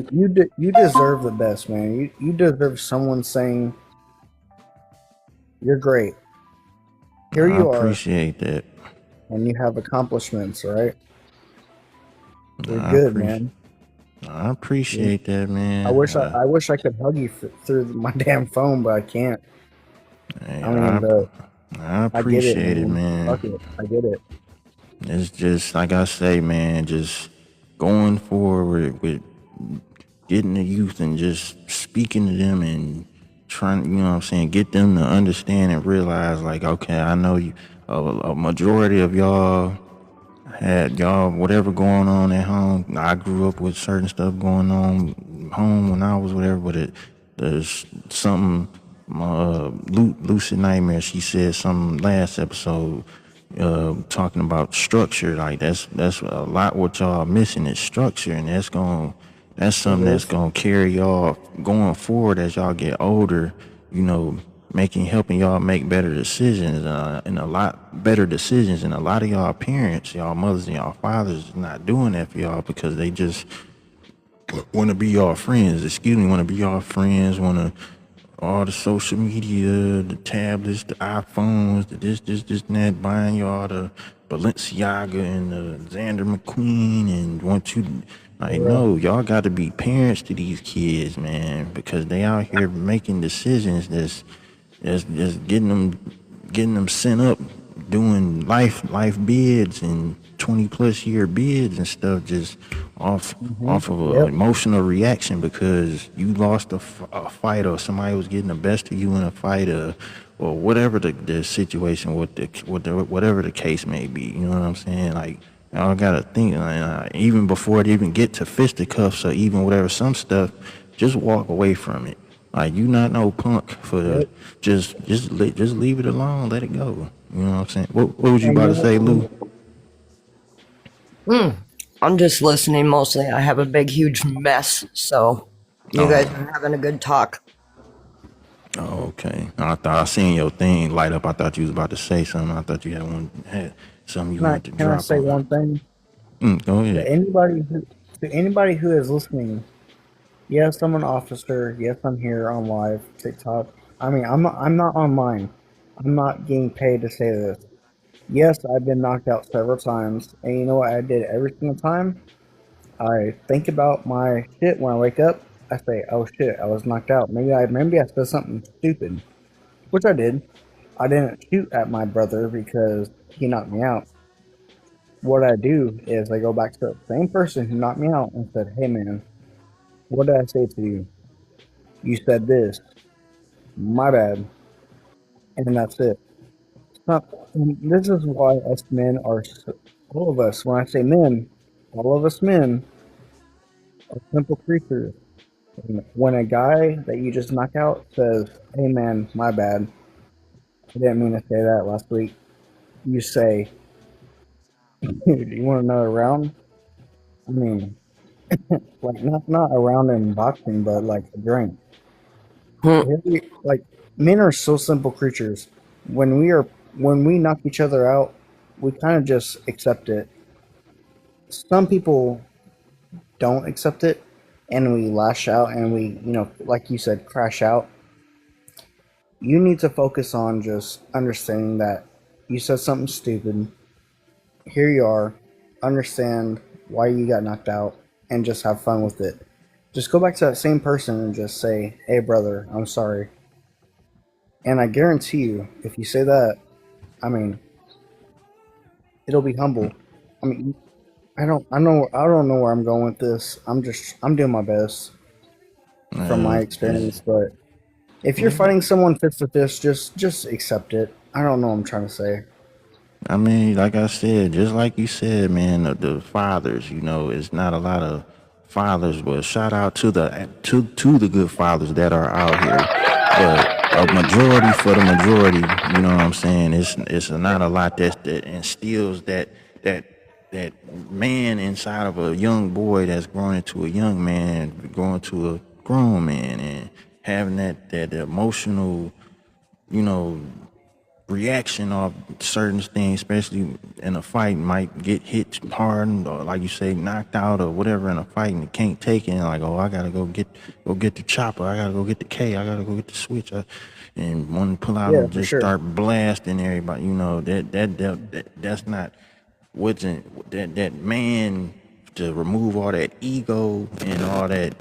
S3: You deserve the best, man. You deserve someone saying you're great. Here
S1: I
S3: you are,
S1: appreciate that.
S3: and you have accomplishments. All right, you're
S1: I
S3: good,
S1: appreciate.
S3: man.
S1: I
S3: You,
S1: appreciate that, man.
S3: I wish I could hug you through my damn phone, but I can't.
S1: Hey,
S3: I mean, but
S1: I
S3: I get it,
S1: appreciate it,
S3: man.
S1: man.
S3: Fuck it, I get it.
S1: It's just like I say, man. Just going forward with getting the youth and just speaking to them and trying, you know what I'm saying, get them to understand and realize, like, okay, I know you, a majority of y'all had y'all whatever going on at home. I grew up with certain stuff going on home when I was whatever, but there's something. Lucid Nightmare, she said something last episode. talking about structure. Like that's a lot what y'all missing is structure, and that's
S3: It
S1: something that's
S3: is.
S1: gonna carry y'all going forward as y'all get older. You know, helping y'all make better decisions, and a lot better decisions. And a lot of y'all parents, y'all mothers and y'all fathers, is not doing that for y'all because they just want to be y'all friends. Excuse me, want to be y'all friends. Want to all the social media, the tablets, the iPhones, the this, and that, buying y'all the Balenciaga and the Xander McQueen, and want you like
S3: For real.
S1: no, y'all got to be parents to these kids, man, because they out here making decisions that's getting them sent up doing life bids and 20+ year bids and stuff just off
S3: Mm-hmm.
S1: off of an
S3: Yep.
S1: emotional reaction because you lost a fight or somebody was getting the best of you in a fight or whatever the situation whatever the case may be. You know what I'm saying? Like y'all gotta think even before it even get to fisticuffs or even whatever some stuff, just walk away from it. Like you not no punk for the
S3: Yep.
S1: just leave it alone, let it go. You know what I'm saying? What was you
S3: And
S1: about
S3: you
S1: to say, Lou?
S3: know,
S4: I'm just listening mostly. I have a big, huge mess, so you guys
S1: Oh,
S4: are having a good talk.
S1: oh, okay. I thought I seen your thing light up. I thought you was about to say something. I thought you had something you wanted to
S3: can I
S1: drop
S3: say
S1: on.
S3: one thing
S1: Go
S3: to
S1: ahead.
S3: anybody who is listening? Yes, I'm an officer. Yes, I'm here on live TikTok. I mean, I'm not online. I'm not getting paid to say this. Yes, I've been knocked out several times, and you know what I did every single time? I think about my shit when I wake up. I say, "Oh shit, I was knocked out. Maybe I said something stupid," which I did. I didn't shoot at my brother because he knocked me out. What I do is I go back to the same person who knocked me out and said, "Hey man, what did I say to you? You said this. My bad." And that's it. And this is why us men are all of us. When I say men, all of us men are simple creatures. And when a guy that you just knock out says, "Hey man, my bad. I didn't mean to say that last week," you say, "Do you want another round?" I mean, like not a round in boxing, but like a drink.
S4: Hmm.
S3: Like men are so simple creatures. When we knock each other out, we kind of just accept it. Some people don't accept it, and we lash out and we, like you said, crash out. You need to focus on just understanding that you said something stupid. Here you are. Understand why you got knocked out and just have fun with it. Just go back to that same person and just say, "Hey, brother, I'm sorry." And I guarantee you, if you say that, I mean, it'll be humble. I mean, I don't know where I'm going with this. I'm doing my best from my
S1: It's,
S3: experience, but if you're
S1: yeah.
S3: fighting someone fist to fist, just accept it. I don't know what I'm trying to say.
S1: I mean, like I said, just like you said, man, the fathers, it's not a lot of fathers, but shout out to the good fathers that are out here. But a majority for the majority, you know what I'm saying? It's not a lot that instills that that man inside of a young boy that's growing into a young man, growing to a grown man, and having that emotional, you know, reaction of certain things, especially in a fight, might get hit hard or like you say, knocked out or whatever in a fight, and can't take it. And like, oh, I gotta go get the chopper. I gotta go get the K. I gotta go get the switch. And want to pull out
S3: Yeah,
S1: and
S3: for
S1: just
S3: sure.
S1: start blasting everybody. That's not what's in that man to remove all that ego and all that,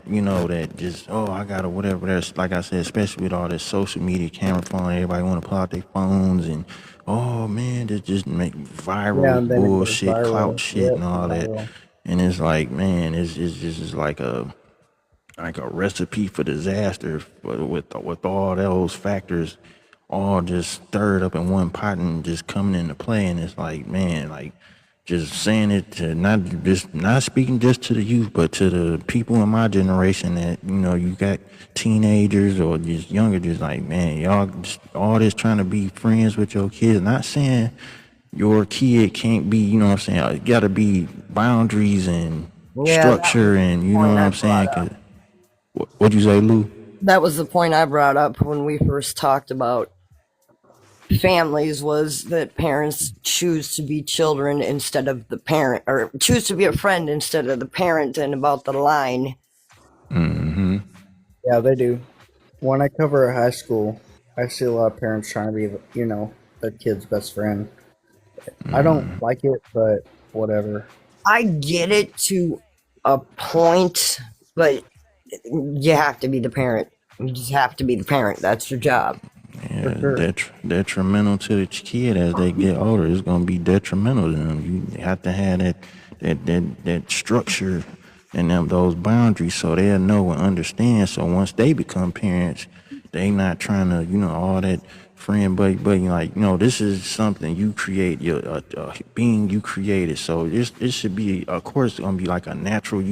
S1: that just, oh, I gotta whatever. That's like I said, especially with all this social media, camera phone, everybody want to pull out their phones and, oh man, that just make
S3: Yeah,
S1: viral
S3: and then it goes
S1: bullshit, clout
S3: viral.
S1: shit, and
S3: Yep,
S1: all that.
S3: viral.
S1: And it's like, man, it's just like a recipe for disaster with all those factors all just stirred up in one pot and just coming into play. And it's like, man, like just saying it to not speaking just to the youth, but to the people in my generation that, you got teenagers or just younger, just like, man, y'all just all this trying to be friends with your kids. Not saying your kid can't be, you know what I'm saying? It got to be boundaries and
S4: Yeah, that was
S1: structure,
S4: the
S1: and you know
S4: point
S1: what
S4: I
S1: I'm saying?
S4: brought
S1: Cause
S4: up.
S1: what'd you say, Lou?
S4: That was the point I brought up when we first talked about families, was that parents choose to be children instead of the parent, or choose to be a friend instead of the parent, and about the line.
S1: Mm-hmm.
S3: Yeah, they do. When I cover a high school, I see a lot of parents trying to be, their kid's best friend. I don't like it, but whatever.
S4: I get it to a point, but you have to be the parent. You just have to be the parent. That's your job.
S3: For
S1: Yeah,
S3: sure.
S1: detrimental to the kid as they get older. It's gonna be detrimental to them. You have to have that structure and those boundaries so they'll know and understand. So once they become parents, they not trying to all that friend buddy like this is something you create, your being you created. So this should be, of course, gonna be like a natural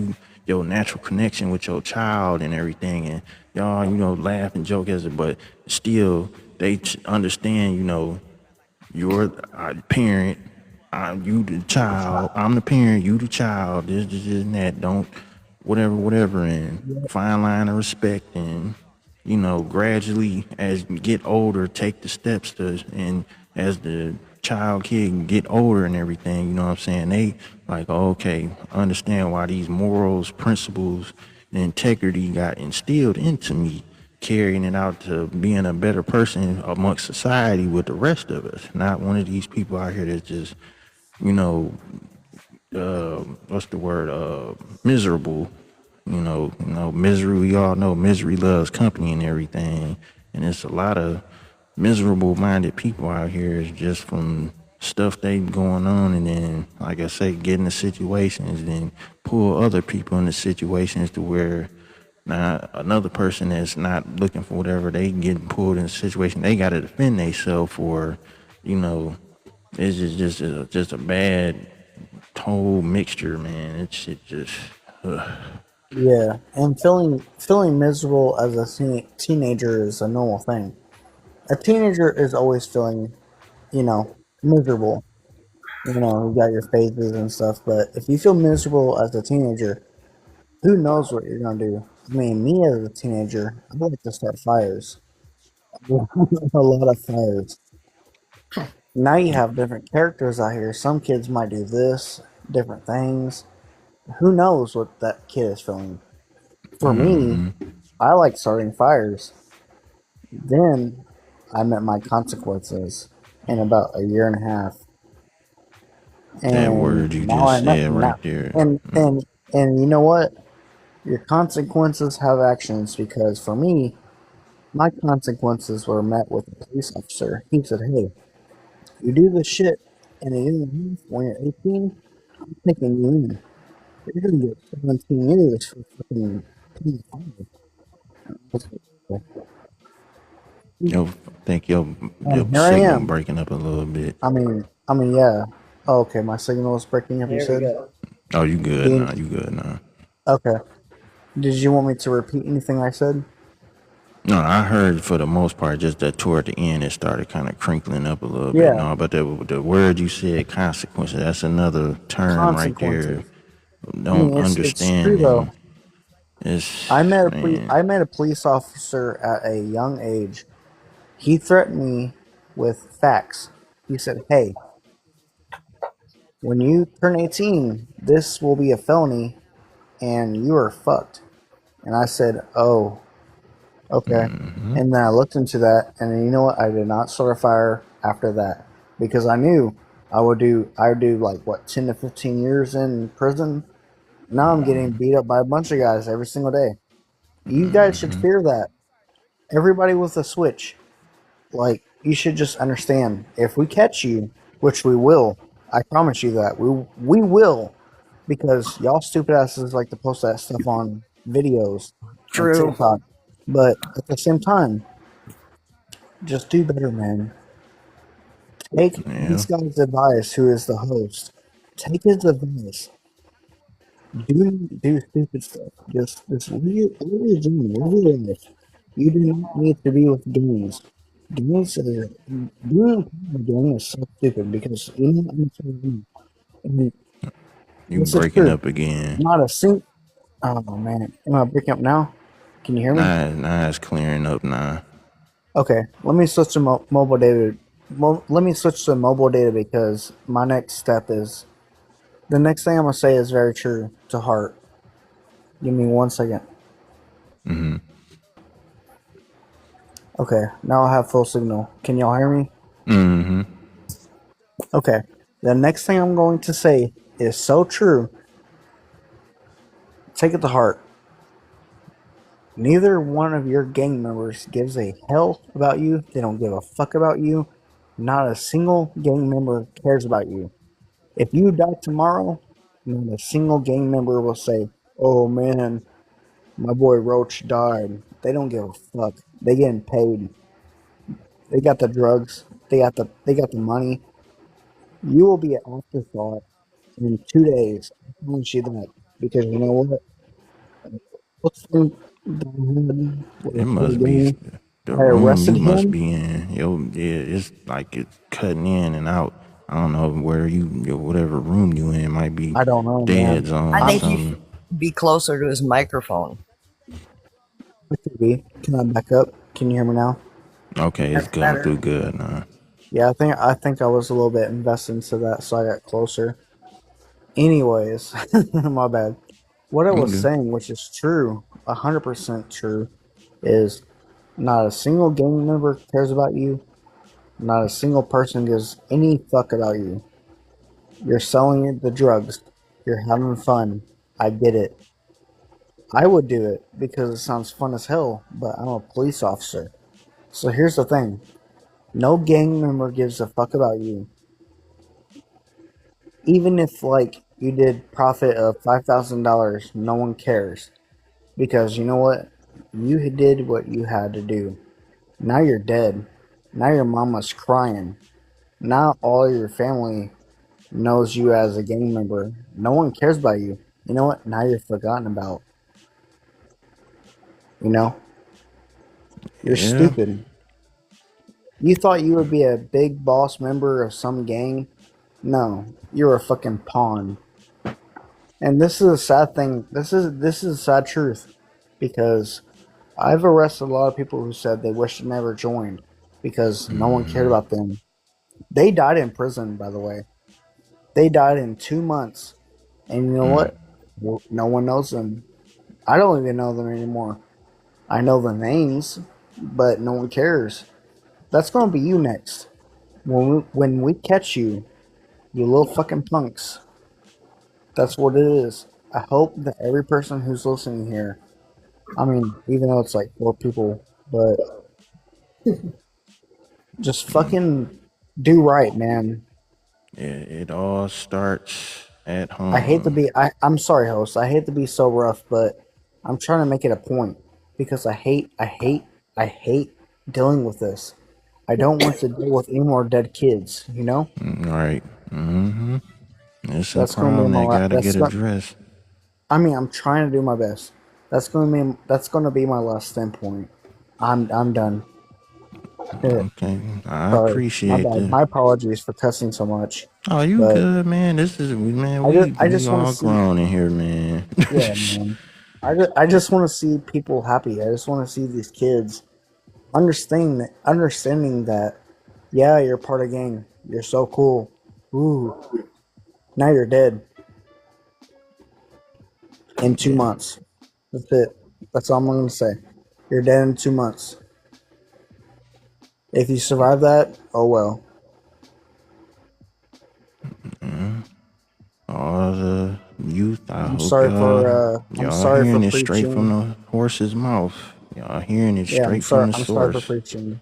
S1: your natural connection with your child and everything, and y'all laugh and joke as it, but still they understand you're a parent. You the child. I'm the parent. You the child. This, and that. Don't whatever. And fine line of respect. And gradually as you get older, take the steps to. And as the child kid get older and everything, you know what I'm saying. They like, okay, understand why these morals, principles, and integrity got instilled into me, carrying it out to being a better person amongst society with the rest of us. Not one of these people out here that's just, you know, what's the word? Miserable. Misery. We all know misery loves company and everything. And it's a lot of miserable-minded people out here. It's just from stuff they going on, and then, like I say, get into situations, then pull other people into situations to where now another person that's not looking for whatever, they getting pulled in a situation they got to defend themselves for. You know, it's just a bad whole mixture, man. It shit just.
S3: Yeah, and feeling miserable as a teenager is a normal thing. A teenager is always feeling, miserable. You got your phases and stuff, but if you feel miserable as a teenager, who knows what you're gonna do? I mean, me as a teenager, I like to start fires. A lot of fires. Now you have different characters out here. Some kids might do this, different things. Who knows what that kid is feeling? For me, I like starting fires. Then I met my consequences in about a year and a half,
S1: That
S3: and
S1: word you
S3: now
S1: just
S3: I met
S1: said
S3: now,
S1: right there.
S3: and you know what? Your consequences have actions, because for me, my consequences were met with a police officer. He said, "Hey, you do this shit in a year and a half when you're 18, I'm taking you in. You're gonna get 17 years for fucking 25."
S1: Yo, I think your
S3: And here I
S1: signal
S3: am.
S1: breaking up a little bit.
S3: Yeah. Oh, okay, my signal is breaking up. You
S4: There we
S3: said.
S4: go.
S1: Oh, you good
S3: Did
S1: now? You good now?
S3: Okay. Did you want me to repeat anything I said?
S1: No, I heard for the most part just that toward the end it started kind of crinkling up a little bit.
S3: Yeah.
S1: No, but the word you said, consequences, that's another term right there.
S3: Consequences. I
S1: Don't
S3: mean, it's true though.
S1: understanding. It's man.
S3: I met a police officer at a young age. He threatened me with facts. He said, "Hey, when you turn 18, this will be a felony, and you are fucked." And I said, "Oh, okay." And then I looked into that, and you know what? I did not start a fire after that, because I knew I would do like what, 10 to 15 years in prison. Now I'm getting beat up by a bunch of guys every single day. You guys should fear that. Everybody with a switch, like, you should just understand. If we catch you, which we will, I promise you that we will, because y'all stupid asses like to post that stuff on videos and
S4: True.
S3: TikTok. But at the same time, just do better, man. Take
S1: Yeah.
S3: this guy's advice, who is the host. Take his advice. Do stupid stuff. Just live your dream. Live your life. You do not need to be with games. Doing gang is so stupid because you know, I'm saying, and
S1: You
S3: this is
S1: breaking
S3: true.
S1: up again.
S3: Not a single. Oh man, am I breaking up now? Can you hear me?
S1: Nah, it's clearing up now.
S3: Okay, let me switch to mobile data. Let me switch to mobile data because my next step is the next thing I'm gonna say is very true to heart. Give me 1 second. Okay, now I have full signal. Can y'all hear me?
S1: Mm-hmm.
S3: Okay, the next thing I'm going to say is so true. Take it to heart. Neither one of your gang members gives a hell about you. They don't give a fuck about you. Not a single gang member cares about you. If you die tomorrow, not a single gang member will say, "Oh man, my boy Roach died." They don't give a fuck. They getting paid. They got the drugs. They got the money. You will be an afterthought in 2 days. I promise you that. Because you know what? What's the
S1: It must be
S3: gang?
S1: the
S3: I
S1: room you
S3: arrested
S1: must
S3: him.
S1: be in. Yo, yeah, it's like it's cutting in and out. I don't know where whatever room you in might be
S3: I don't know, man.
S1: dead zone
S4: I
S1: or
S4: think
S3: I'm
S4: he should
S1: something.
S4: be closer to his microphone.
S3: with TV. Can I back up? Can you hear me now?
S1: Okay, it's
S4: That's
S1: going
S4: better.
S1: through good now.
S3: Yeah, I think I was a little bit invested into that, so I got closer. Anyways, my bad. What I was
S1: Okay.
S3: saying, which is true, 100% true, is not a single gang member cares about you. Not a single person gives any fuck about you. You're selling the drugs. You're having fun. I get it. I would do it because it sounds fun as hell, but I'm a police officer. So here's the thing. No gang member gives a fuck about you. Even if like you did profit of $5,000, no one cares. Because you know what? You did what you had to do. Now you're dead. Now your mama's crying. Now all your family knows you as a gang member. No one cares about you. You know what? Now you're forgotten about. You know? You're
S1: Yeah.
S3: stupid. You thought you would be a big boss member of some gang? No, you're a fucking pawn. And this is a sad thing. This is a sad truth because I've arrested a lot of people who said they wish they never joined because no one cared about them. They died in prison, by the way. They died in 2 months. And you know what? Well, no one knows them. I don't even know them anymore. I know the names, but no one cares. That's going to be you next. When we catch you, you little fucking punks. That's what it is. I hope that every person who's listening here, I mean, even though it's like 4 people, but just fucking do right, man.
S1: It all starts at
S3: I hate to
S1: home.
S3: be I'm sorry, host. I hate to be so rough, but I'm trying to make it a point because I hate dealing with this. I don't want to deal with any more dead kids, you know?
S1: Right. Mm-hmm. It's a
S3: That's going to be
S1: problem
S3: my
S1: that gotta
S3: that's
S1: get
S3: going
S1: addressed.
S3: I mean, I'm trying to do my best. That's going to be my last standpoint. I'm done.
S1: Okay. I
S3: Sorry, my
S1: appreciate
S3: bad.
S1: that.
S3: My apologies for cussing so much,
S1: Oh, you
S3: but
S1: good, man. This is man.
S3: I just I
S1: We
S3: just want to
S1: all
S3: see.
S1: grown in here, man.
S3: Yeah, man. I just want to see people happy. I just want to see these kids understanding that. Yeah, you're part of gang. You're so cool. Ooh, now you're dead in two
S1: Yeah.
S3: months. That's it. That's all I'm gonna say. You're dead in 2 months. If you survive that, oh well.
S1: All the youth, I
S3: I'm
S1: hope
S3: sorry for I'm
S1: y'all
S3: sorry for
S1: hearing it straight from
S3: preaching.
S1: the horse's mouth. Y'all hearing it
S3: Yeah,
S1: straight from the
S3: I'm sorry for
S1: source.
S3: preaching.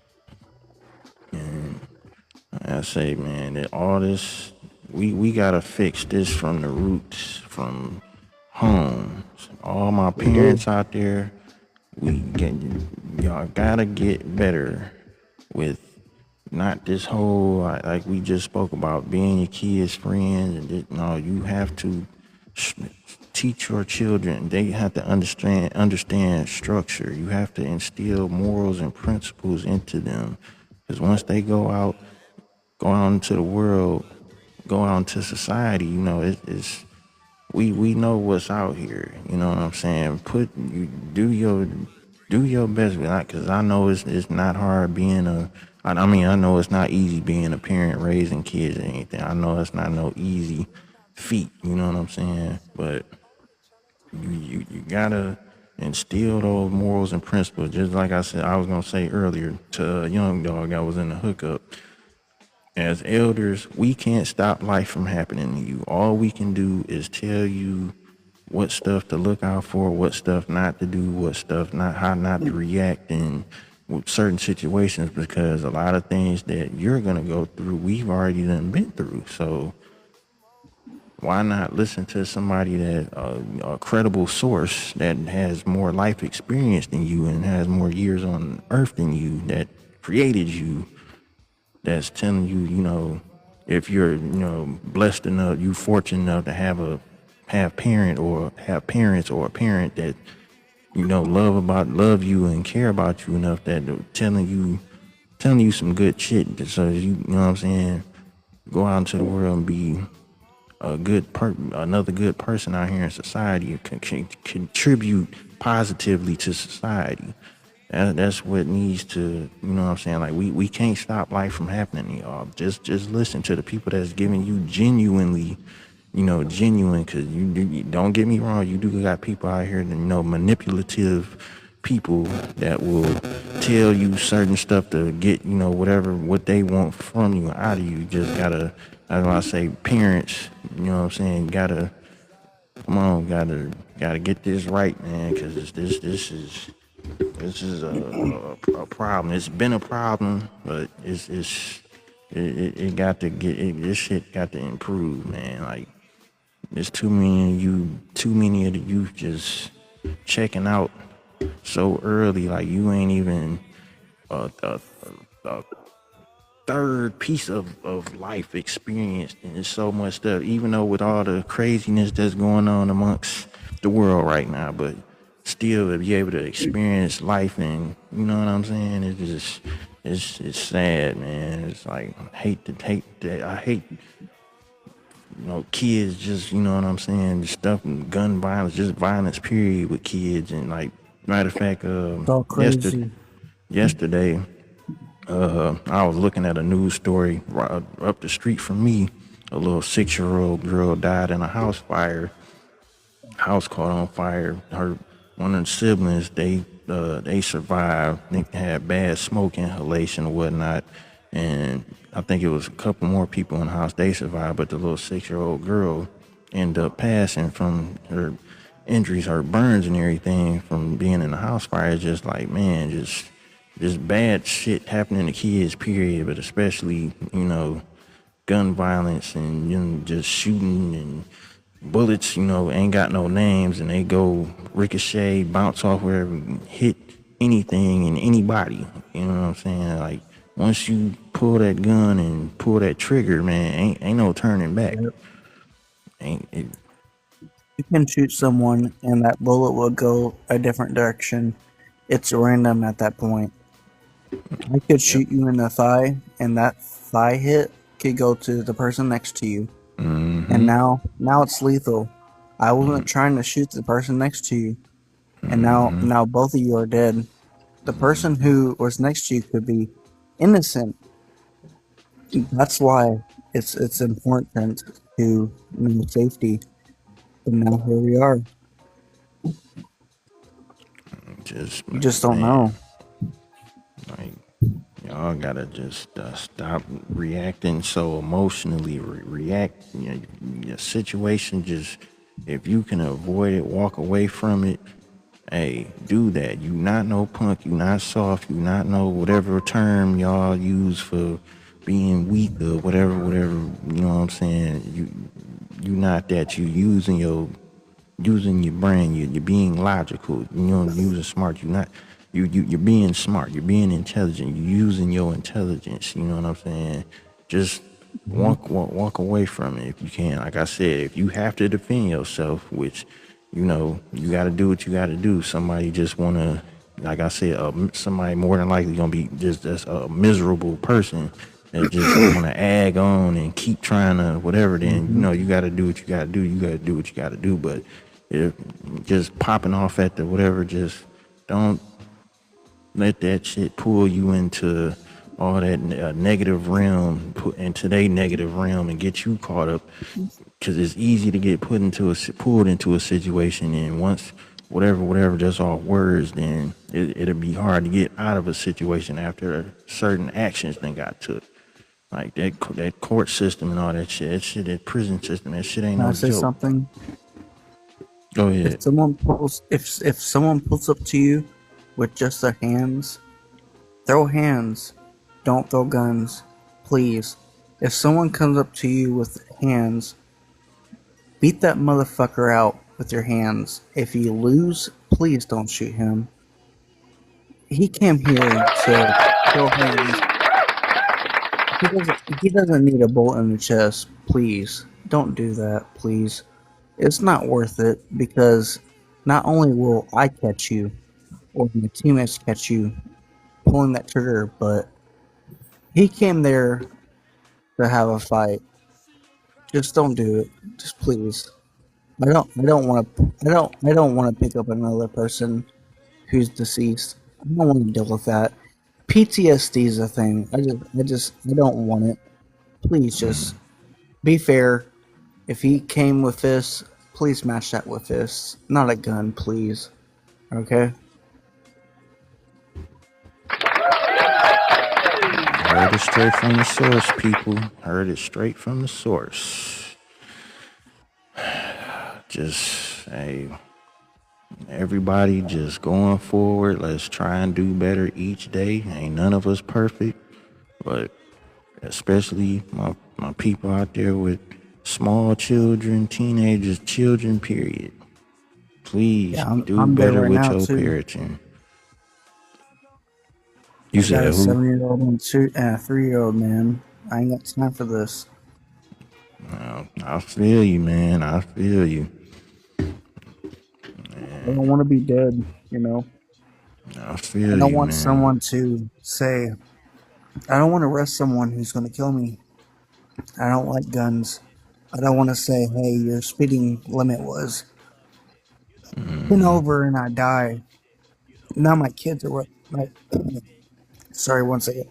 S1: I say, man, that all this we gotta fix this from the roots, from home. All my
S3: We do.
S1: parents out there, we get y'all gotta get better with not this whole like we just spoke about being your kids' friends and no, you have to teach your children. They have to understand structure. You have to instill morals and principles into them. Because once they go out into the world, go out into society, it's we know what's out here. You know what I'm saying? Do your best, because I know it's not hard being I mean, I know it's not easy being a parent raising kids or anything. I know it's not no easy feat. You know what I'm saying? But you gotta instill those morals and principles. Just like I said, I was gonna say earlier to a young dog I was in the hookup. As elders, we can't stop life from happening to you. All we can do is tell you what stuff to look out for, what stuff not to do, what stuff not, how not to react in certain situations, because a lot of things that you're gonna go through, we've already done been through. So why not listen to somebody that a credible source that has more life experience than you and has more years on earth than you, that created you, that's telling you, if you're, blessed enough, you fortunate enough to have parents or a parent that, love you and care about you enough that they're telling you some good shit. So you know what I'm saying, go out into the world and be another good person out here in society, and can contribute positively to society. That's what needs to, you know what I'm saying? Like, we can't stop life from happening to y'all. Just listen to the people that's giving you genuinely, genuine, because you don't get me wrong, you do got people out here that, manipulative people that will tell you certain stuff to get, what they want from you, out of you. Just gotta, that's why I say parents, you know what I'm saying, come on, gotta get this right, man, because this is a problem. It's been a problem, but it got to this shit got to improve, man. Like, there's too many of the youth just checking out so early. Like, you ain't even a third piece of life experience, and there's so much stuff, even though with all the craziness that's going on amongst the world right now, but still to be able to experience life, and you know what I'm saying, it's just it's sad, man. It's like, I hate kids, just, you know what I'm saying, just stuff, gun violence, just violence period with kids. And like, matter of fact,
S3: It's all crazy.
S1: yesterday I was looking at a news story right up the street from me. A little 6-year-old girl died in a house fire. House caught on fire. One of the siblings, they survived. They had bad smoke inhalation and whatnot, and I think it was a couple more people in the house. They survived, but the little 6-year-old girl ended up passing from her injuries, her burns and everything from being in the house fire. Just like, man, just bad shit happening to kids, period, but especially, gun violence and, just shooting, and bullets, ain't got no names, and they go ricochet, bounce off wherever, hit anything and anybody. You know what I'm saying? Like, once you pull that gun and pull that trigger, man, ain't no turning back.
S3: Yep.
S1: Ain't it?
S3: You can shoot someone and that bullet will go a different direction. It's random at that point. I could shoot you in the thigh, and that thigh hit could go to the person next to you. And now it's lethal. I wasn't trying to shoot the person next to you, and now both of you are dead. The person who was next to you could be innocent. That's why it's important to know safety. And now here we are. You just don't know.
S1: Like, y'all gotta just stop reacting so emotionally. React, your situation. Just, if you can avoid it, walk away from it. Hey, do that. You not no punk. You not soft. You not no whatever term y'all use for being weak or whatever. You know what I'm saying? You not that. You using your brain. You're being logical. Using smart. You're being smart. You're being intelligent. You're using your intelligence. You know what I'm saying? Just walk away from it if you can. Like I said, if you have to defend yourself, which, you got to do what you got to do. Somebody just want to like I said, somebody more than likely gonna be just a miserable person that just want to ag on and keep trying to whatever. Then
S3: Mm-hmm.
S1: you got to do what you got to do. You got to do what you got to do. But if just popping off at the whatever, just don't let that shit pull you into all that negative realm, put into their negative realm, and get you caught up. Because it's easy to get pulled into a situation, and once whatever, just all words, then it'll be hard to get out of a situation after certain actions then got took. Like that court system and all that prison system, that shit ain't
S3: Can I
S1: no
S3: say
S1: joke.
S3: something?
S1: Go
S3: If
S1: ahead.
S3: someone pulls up to you with just their hands, throw hands. Don't throw guns, please. If someone comes up to you with hands, beat that motherfucker out with your hands. If you lose, please don't shoot him. He came here to kill hands. He doesn't need a bullet in the chest. Please don't do that. Please, it's not worth it because not only will I catch you or my teammates catch you pulling that trigger, but he came there to have a fight. Just don't do it. Just please. I don't want to pick up another person who's deceased. I don't want to deal with that. PTSD is a thing. I don't want it. Please just be fair. If he came with fists, please match that with fists, not a gun, please. Okay?
S1: Heard it straight from the source, people. Heard it straight from the source. Just hey, everybody just going forward. Let's try and do better each day. Ain't none of us perfect, but especially my people out there with small children, teenagers, children, period. Please
S3: Yeah,
S1: do
S3: I'm there
S1: better
S3: right
S1: with
S3: now
S1: your
S3: too.
S1: parenting. You
S3: I got a
S1: said who?
S3: 7-year-old and a 3-year-old, man. I ain't got time for this.
S1: I feel you, man. I feel you.
S3: I don't want to be dead, you know.
S1: I
S3: I
S1: feel
S3: don't
S1: you,
S3: want
S1: man.
S3: someone to say, I don't want to arrest someone who's going to kill me. I don't like guns. I don't want to say, hey, your speeding limit was 10 over and I die. Now my kids are what? Sorry, one second.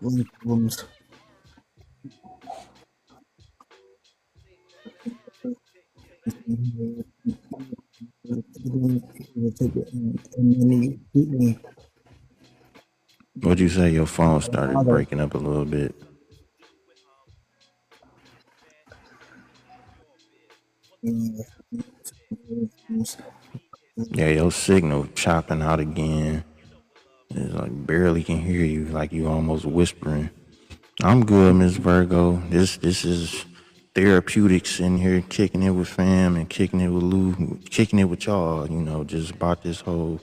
S3: Lung problems. And then you beat me.
S1: What'd you say? Your phone
S3: My
S1: started
S3: father.
S1: breaking up a little bit. Yeah, your signal chopping out again. It's like barely can hear you, like you almost whispering. I'm good, Miss Virgo. This is therapeutics in here, kicking it with fam and kicking it with Lou, kicking it with y'all. Just about this whole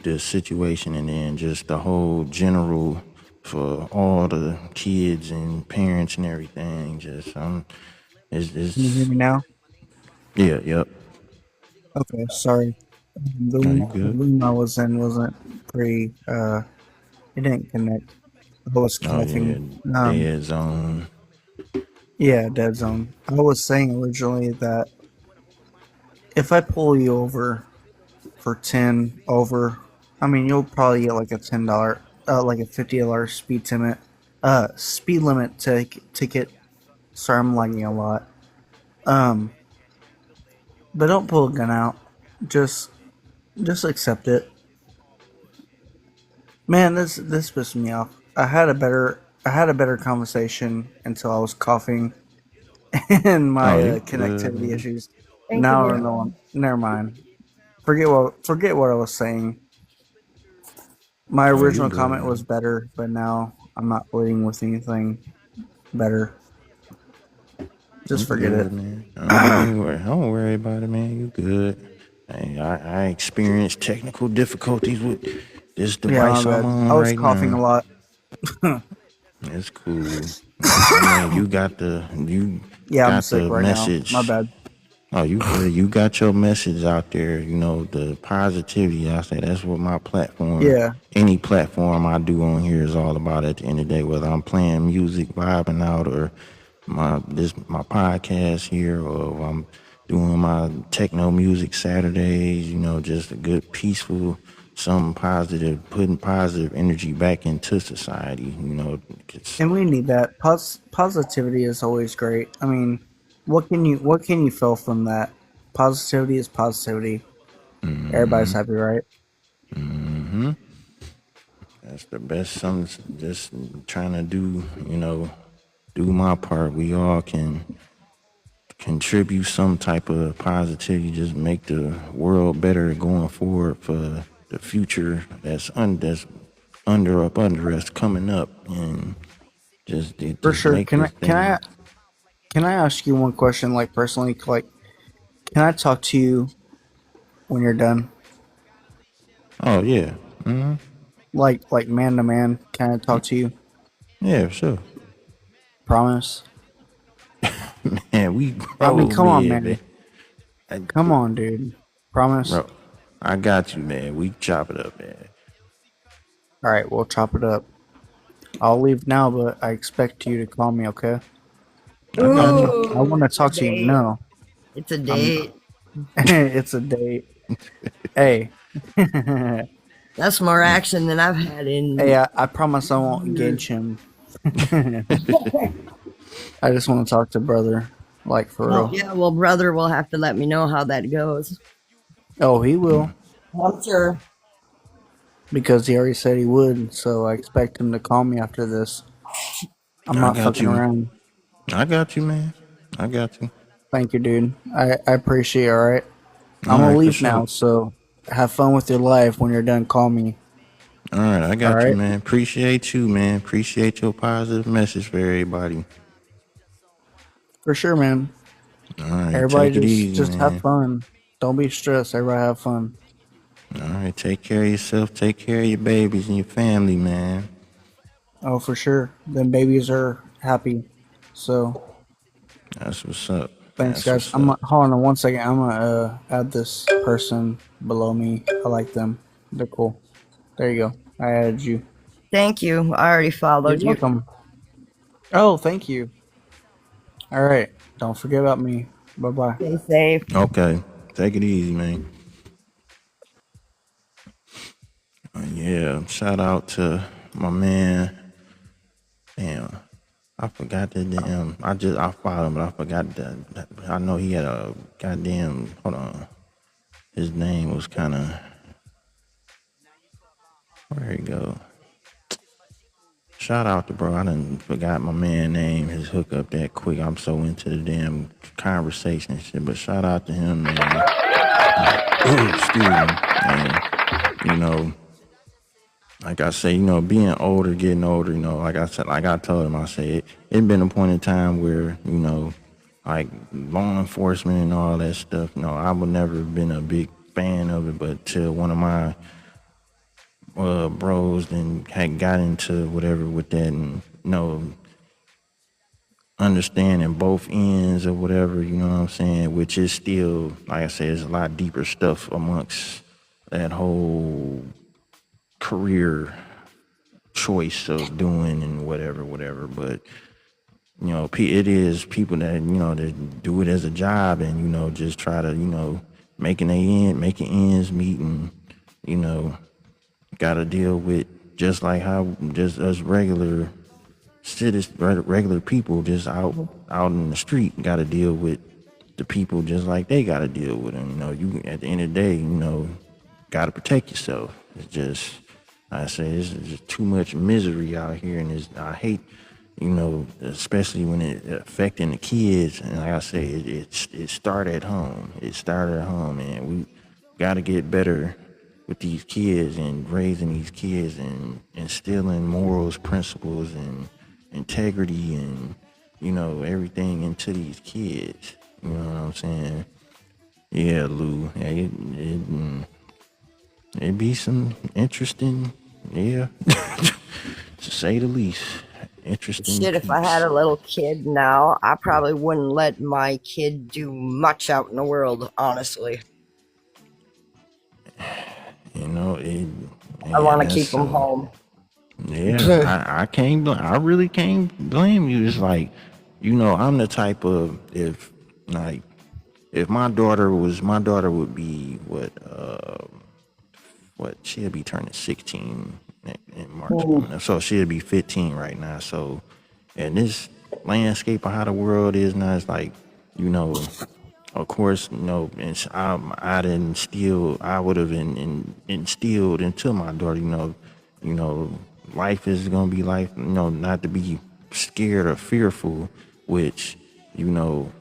S1: this situation, and then just the whole general for all the kids and parents and everything. Just
S3: Can you hear
S1: it's
S3: me now?
S1: yeah, yep.
S3: Okay, sorry.
S1: No, you
S3: The
S1: good?
S3: room I was in wasn't pretty, it didn't connect. I was
S1: Oh yeah,
S3: coughing.
S1: dead zone.
S3: Yeah, dead zone. I was saying originally that if I pull you over for 10 over, I mean, you'll probably get like a $10, like a $50 speed limit ticket. Sorry, I'm lagging a lot. Um, but don't pull a gun out. Just, just accept it. Man, this pissed me off. I had a better conversation until I was coughing and
S1: Oh,
S3: my
S1: you good,
S3: connectivity
S1: man?
S3: issues.
S4: Thank you,
S3: Now I
S4: dear.
S3: don't know. Never mind. Forget what I was saying. My
S1: Oh, you
S3: original
S1: good,
S3: comment was
S1: man?
S3: better, but now I'm not leading with anything better.
S1: You
S3: Just forget it.
S1: good, man? Don't worry about it, man. You good? Hey, I experienced technical difficulties with this
S3: Yeah, my
S1: device I'm
S3: bad. I
S1: on
S3: was
S1: right
S3: coughing
S1: now.
S3: a lot.
S1: It's cool. I mean, you got
S3: Yeah, I'm
S1: the
S3: sick right now. My
S1: message.
S3: bad.
S1: Oh, you good. You got your message out there. You know, the positivity. I say that's what my platform,
S3: Yeah,
S1: any platform I do on here is all about at the end of the day, whether I'm playing music, vibing out, or my podcast here, or if I'm doing my techno music Saturdays, you know, just a good peaceful, something positive, putting positive energy back into society, you know. It's,
S3: and we need that. Positivity is always great. I mean, what can you feel from that? Positivity is positivity. Everybody's happy, right?
S1: that's the best. Something just trying to do, you know, do my part. We all can contribute some type of positivity, just make the world better going forward for the future that's under up under us coming up, and
S3: For
S1: just
S3: sure.
S1: make
S3: Can I
S1: this
S3: can I
S1: thing.
S3: can I ask you one question? Like personally, like can I talk to you when you're done?
S1: Oh yeah,
S3: Like man to man? Can I talk to you?
S1: yeah, sure.
S3: Promise.
S1: Man, we
S3: I mean,
S1: bro,
S3: come on,
S1: man.
S3: man. Come on, dude. Promise.
S1: Bro, I got you, man. We chop it up, man.
S3: All right, we'll chop it up. I'll leave now, but I expect you to call me. Okay?
S1: I got you.
S3: I
S4: Ooh,
S3: want to
S4: it's a
S3: talk to you.
S4: date.
S3: No,
S4: It's a
S3: I'm.
S4: date.
S3: It's a date. Hey. Hey,
S4: That's more action than I've had in
S3: I promise I won't
S4: years.
S3: engage him. I just want to talk to brother, like for
S4: Oh
S3: real.
S4: yeah, well, brother will have to let me know how that goes.
S3: Oh, he will,
S4: I'm sure.
S3: because he already said he would. So I expect him to call me after this. I'm
S1: I
S3: not
S1: got
S3: fucking
S1: you.
S3: around.
S1: I got you, man. I got you.
S3: Thank you, dude. I appreciate it. All right.
S1: All
S3: I'm gonna
S1: right, for
S3: leave
S1: sure.
S3: now. So have fun with your life. When you're done, call me.
S1: All right, I
S3: All
S1: got you,
S3: right.
S1: man. Appreciate you, man. Appreciate your positive message for everybody.
S3: For sure, man.
S1: All right,
S3: Everybody
S1: take it
S3: just
S1: easy,
S3: just have
S1: man.
S3: fun. Don't be stressed. Everybody have fun.
S1: All right, take care of yourself. Take care of your babies and your family, man.
S3: Oh, for sure. Then babies are happy. So
S1: That's what's up.
S3: thanks,
S1: That's
S3: guys.
S1: what's up.
S3: Hold on 1 second. I'm gonna add this person below me. I like them. They're cool. There you go. I added you.
S4: Thank you. I already
S3: You're
S4: followed you.
S3: welcome. Oh, thank you. All right. Don't forget about me. Bye bye.
S4: Stay safe.
S1: Okay, take it easy, man. Yeah, shout out to my man. Damn, I forgot the damn. I followed him, but I forgot that. I know he had a goddamn. Hold on, his name was kind of. Where he go? Shout out to bro. I done forgot my man name, his hookup that quick. I'm so into the damn conversation and shit. But shout out to him, man. Excuse me. And, you know, like I say, you know, being older, getting older, you know, like I said, like I told him, I said, it been a point in time where, you know, like law enforcement and all that stuff, you know, I would never been a big fan of it, but till one of my bros then had got into whatever with that, and you know, understanding both ends or whatever, you know what I'm saying, which is still, like I said, there's a lot deeper stuff amongst that whole career choice of doing and whatever, but you know, it is people that, you know, that do it as a job and, you know, just try to, you know, making ends meet, and, you know, got to deal with just like how just us regular citizens, regular people just out in the street got to deal with the people just like they got to deal with them. You know, you at the end of the day, you know, got to protect yourself. It's just, I say, it's just too much misery out here, and I hate, you know, especially when it affecting the kids. And like I say, it started at home. It started at home, and we got to get better with these kids and raising these kids and instilling morals, principles, and integrity, and you know, everything into these kids. You know what I'm saying? Yeah, Lou. Yeah, it be some interesting, yeah, to say the least. interesting
S4: Shit, if I had
S1: peeps.
S4: a little kid now, I probably wouldn't let my kid do much out in the world, honestly.
S1: You know,
S4: I want to
S1: that's
S4: keep him home.
S1: yeah. I can't. I really can't blame you. It's like, I'm the type of like if my daughter would be what she'll be turning 16 in March
S4: Ooh.
S1: coming up, so she'll be 15 right now. So, and this landscape of how the world is now, it's like, you know, of course, and I would have instilled into my daughter, you know, life is gonna be life, not to be scared or fearful, which,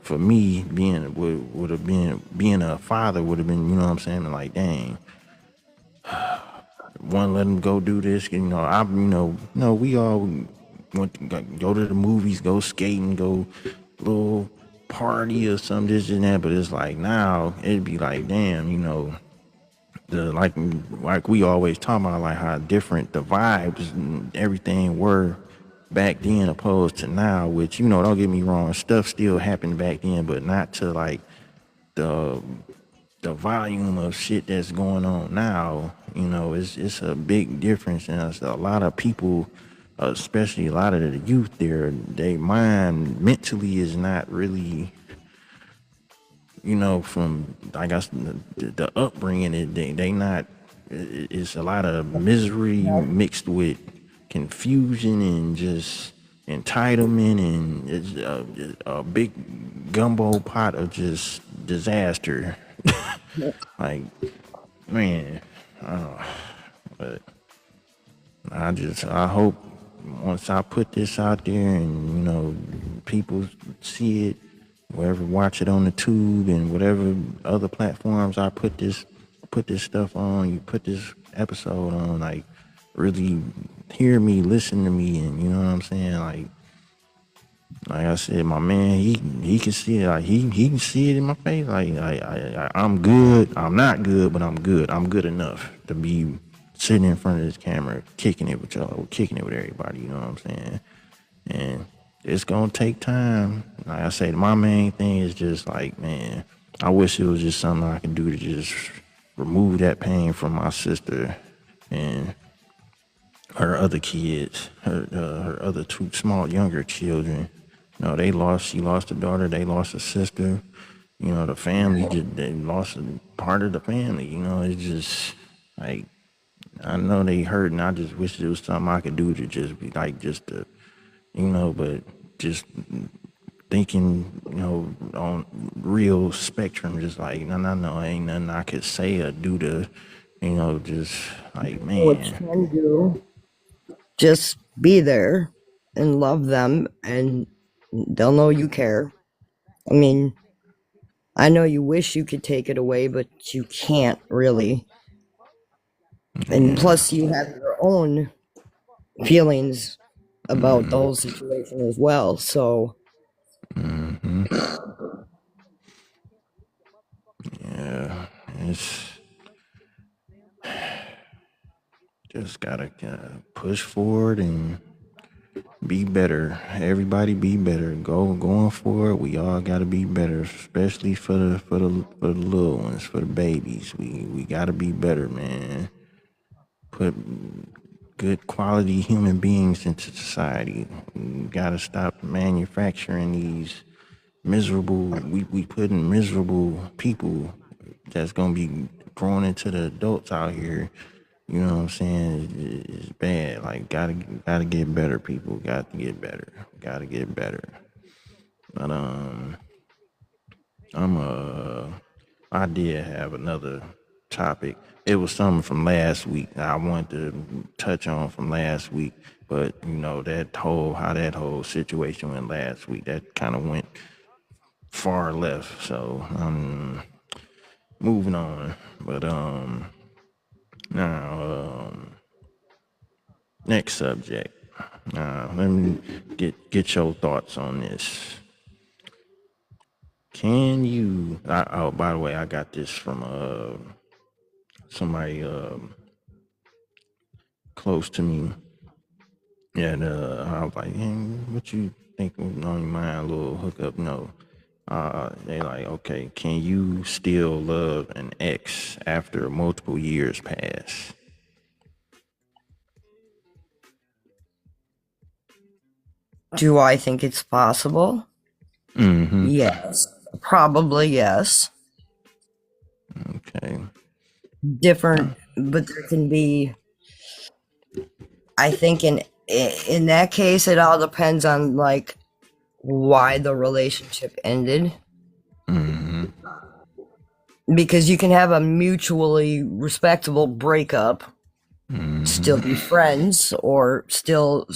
S1: for me would have been being a father would have been, you know what I'm saying, like, dang, want to let them go do this. We all want to go to the movies, go skating, go little party or something, this and that. But it's like now it'd be like, damn, the like we always talk about, like how different the vibes and everything were back then opposed to now. Which, don't get me wrong, stuff still happened back then, but not to like the the volume of shit that's going on now. It's a big difference, and it's a lot of people, especially a lot of the youth there, they mind mentally is not really, from I guess the upbringing. They not. It's a lot of misery mixed with confusion and just entitlement, and it's a big gumbo pot of just disaster. Like, man, but I hope once I put this out there and, people see it, wherever, watch it on the tube and whatever other platforms I put this stuff on, you put this episode on, like, really hear me, listen to me, and you know what I'm saying? Like I said, my man, he can see it. Like he can see it in my face. Like I'm good. I'm not good, but I'm good. I'm good enough to be sitting in front of this camera, kicking it with y'all, kicking it with everybody. You know what I'm saying? And it's gonna take time. Like I said, my main thing is just like, man, I wish it was just something I could do to just remove that pain from my sister and her other kids, her other two small younger children. She lost a daughter, they lost a sister. The family they lost a part of the family. It's just like, I know they hurt, and I just wish there was something I could do to just be like, just to, but just thinking, on real spectrum, just like, no, ain't nothing I could say or do to, just like,
S4: What you
S1: man.
S4: can do, just be there and love them, and they'll know you care. I mean, I know you wish you could take it away, but you can't really. And
S1: Yeah.
S4: plus, you have your own feelings about the whole situation as well. So,
S1: Mm-hmm. Yeah. It's just gotta push forward and be better. Everybody be better. Going forward. We all gotta be better, especially for the little ones, for the babies. We gotta be better, man. Put good quality human beings into society. We gotta stop manufacturing these miserable. We putting miserable people that's gonna be growing into the adults out here. You know what I'm saying? It's bad. Like, gotta get better, people. Got to get better. Gotta get better. But I'm I did have another topic. It was something from last week that I wanted to touch on from last week, but how that whole situation went last week, that kind of went far left. So I'm moving on. But now next subject. Let me get your thoughts on this. Can you? Oh, by the way, I got this from somebody close to me. Yeah, I was like, hey, what you think on your mind, a little hookup? No. They like, okay, can you still love an ex after multiple years pass?
S4: Do I think it's possible?
S1: Mm-hmm.
S4: Yes. Probably yes.
S1: Okay.
S4: Different, but there can be. I think in that case, it all depends on like why the relationship ended.
S1: Mm-hmm.
S4: Because you can have a mutually respectable breakup, still be friends, or still,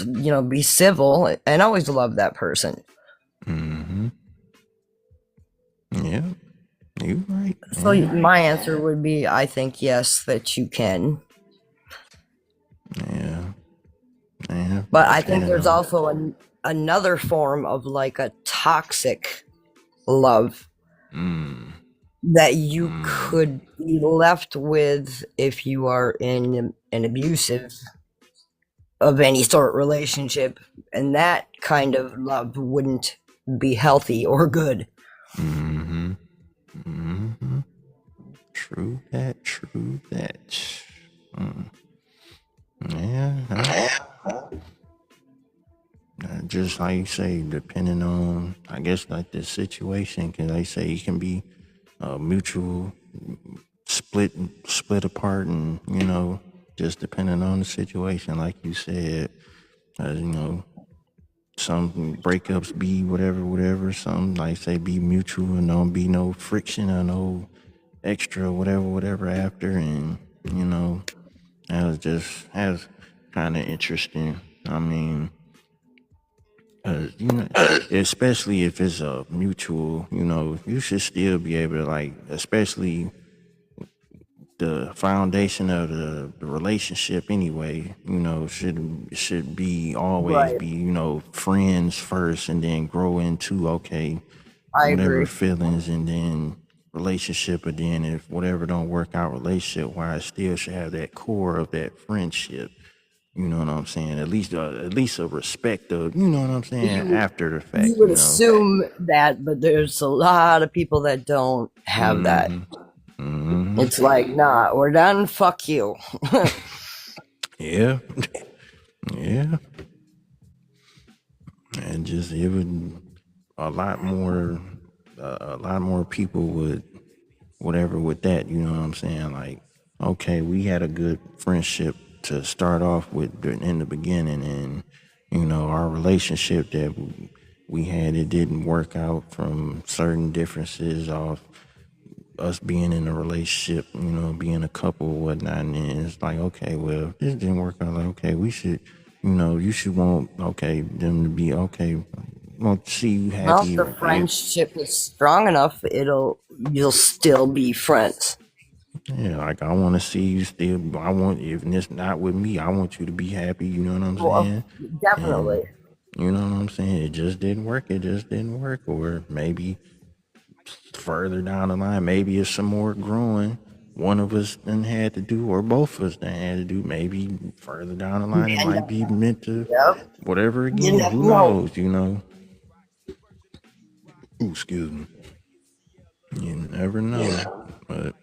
S4: be civil and always love that person.
S1: Mm-hmm. Yeah. You right.
S4: So
S1: Yeah.
S4: my answer would be, I think yes, that you can.
S1: Yeah. Yeah.
S4: But I think
S1: Depending
S4: there's
S1: on.
S4: also another form of like a toxic love
S1: Mm.
S4: that you
S1: Mm.
S4: could be left with if you are in an abusive of any sort relationship, and that kind of love wouldn't be healthy or good.
S1: Mm-hmm. Mm-hmm. True that. True that. Mm. Yeah. Just like you say, depending on, I guess, like the situation, because they say it can be mutual, split, split apart, and just depending on the situation, like you said, some breakups be whatever. Some like say be mutual and don't be no friction or no extra whatever after, and that's kind of interesting. I mean. Especially if it's a mutual, you should still be able to like, especially the foundation of the relationship anyway, should be always
S4: Right.
S1: be, friends first and then grow into, okay,
S4: I
S1: whatever
S4: agree.
S1: feelings and then relationship, but then if whatever don't work out relationship wise, still should have that core of that friendship. You know what I'm saying? At least a respect of, you know what I'm saying,
S4: You
S1: after the
S4: you
S1: fact.
S4: would assume that, but there's a lot of people that don't have that.
S1: Mm-hmm. Mm-hmm.
S4: It's like, nah, we're done. Fuck you.
S1: Yeah. Yeah. And just it would a lot more, a lot more people would whatever with that. You know what I'm saying? Like, okay, we had a good friendship to start off with in the beginning, and our relationship that we had, it didn't work out from certain differences of us being in a relationship, being a couple, whatnot. And then it's like, okay, well, if this didn't work out. Like, okay, we should, you should want, okay, them to be okay. Want to see you
S4: Well, if
S1: happy.
S4: the
S1: If
S4: friendship is strong enough, you'll still be friends.
S1: Yeah, like I want to see you still. I want if it's not with me, I want you to be happy. You know what I'm
S4: Well,
S1: saying? And
S4: definitely.
S1: you know what I'm saying? It just didn't work. It just didn't work. Or maybe further down the line, maybe it's some more growing. One of us then had to do, or both of us then had to do. Maybe further down the line, it
S4: And
S1: might be meant to
S4: yep,
S1: whatever
S4: you
S1: again.
S4: never
S1: Who
S4: know.
S1: knows? Ooh, excuse me. You never know. But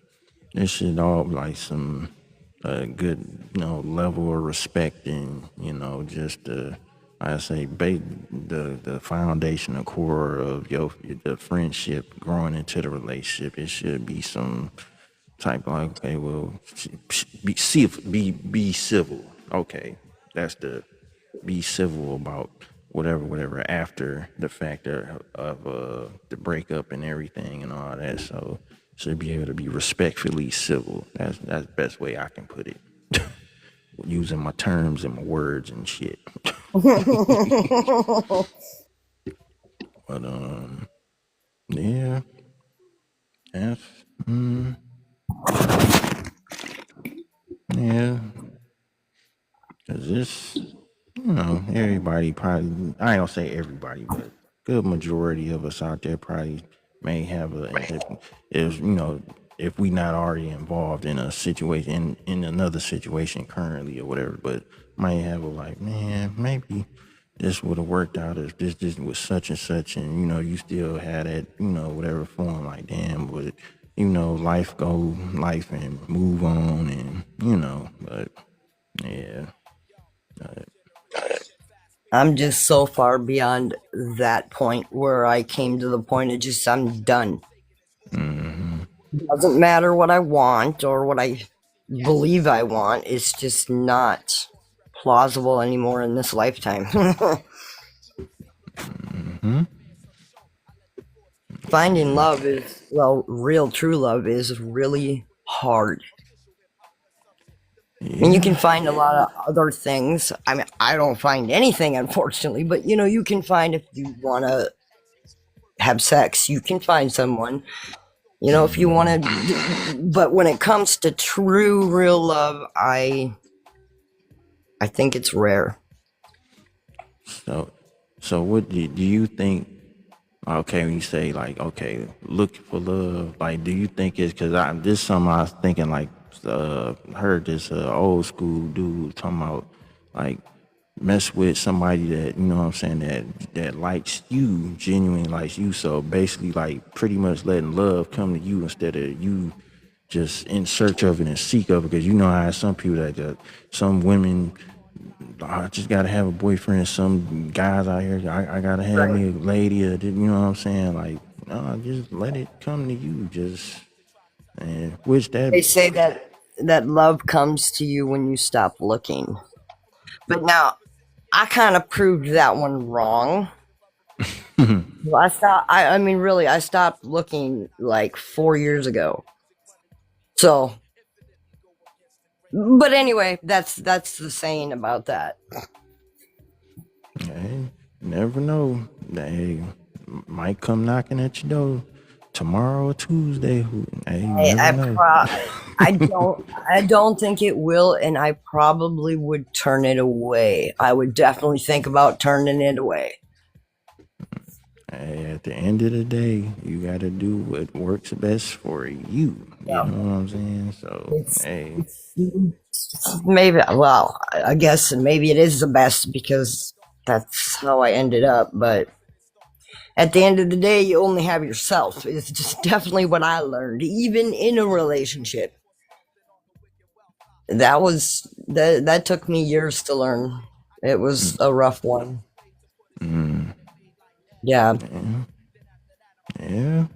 S1: it should all like some good, level of respect and, just I say, the foundation, the core of the friendship growing into the relationship. It should be some type of like, okay, well, be civil. Okay, that's the be civil about whatever after the fact of the breakup and everything and all that. So should be able to be respectfully civil. That's the best way I can put it. Using my terms and my words and shit. But yeah, that's yeah. Cause this, everybody probably, I ain't gonna say everybody, but good majority of us out there probably may have is, if we not already involved in a situation, in another situation currently or whatever, but might have a like, man, maybe this would have worked out if this was such and such, and you still had that, whatever form, like, damn, but life go life and move on, and but yeah.
S4: I'm just so far beyond that point where I came to the point of just, I'm done. Doesn't matter what I want or what I believe I want. It's just not plausible anymore in this lifetime. Finding love is, well, real true love is really hard. I mean, you can find a lot of other things. I mean, I don't find anything, unfortunately, but you can find, if you want to have sex, you can find someone. If you want to, but when it comes to true, real love, I think it's rare.
S1: So what do you think? Okay, when you say like, okay, look for love, like, do you think it's because this is something I was thinking, like, heard this old school dude talking about, like, mess with somebody that, you know what I'm saying, that likes you, genuinely likes you. So basically, like, pretty much letting love come to you instead of you just in search of it and seek of it. Because you know how some people that some women, I just gotta have a boyfriend. Some guys out here, I gotta have me a lady. Or, you know what I'm saying? Like, no, just let it come to you. Just, and which that.
S4: They say that love comes to you when you stop looking. But now, I kind of proved that one wrong. Well, I mean, really, I stopped looking like 4 years ago. So, but anyway, that's the saying about that.
S1: Hey, never know. They might come knocking at your door tomorrow or Tuesday. Hey, you never know.
S4: I don't think it will, and I probably would turn it away. I would definitely think about turning it away.
S1: Hey, at the end of the day, you gotta do what works best for you. You know what I'm saying? So, hey.
S4: Maybe, well, I guess maybe it is the best because that's how I ended up, but at the end of the day, you only have yourself. It's just definitely what I learned, even in a relationship. That took me years to learn. It was a rough one. Yeah.
S1: Yeah.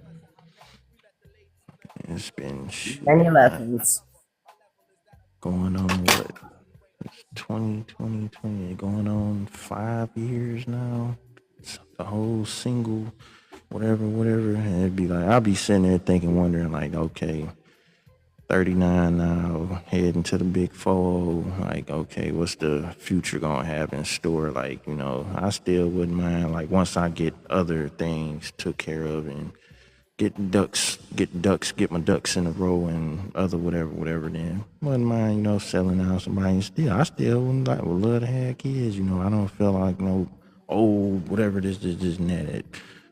S1: It's been
S4: Many lessons.
S1: going on what? It's 2020, going on 5 years now. It's the whole single, whatever. And it'd be like, I'll be sitting there thinking, wondering, like, okay, 39 now, heading to the big 4. Like, okay, what's the future gonna have in store? Like, I still wouldn't mind, like, once I get other things took care of and get my ducks in a row and other whatever, then wouldn't mind, selling out somebody. And I still would love to have kids. I don't feel like no old whatever this and that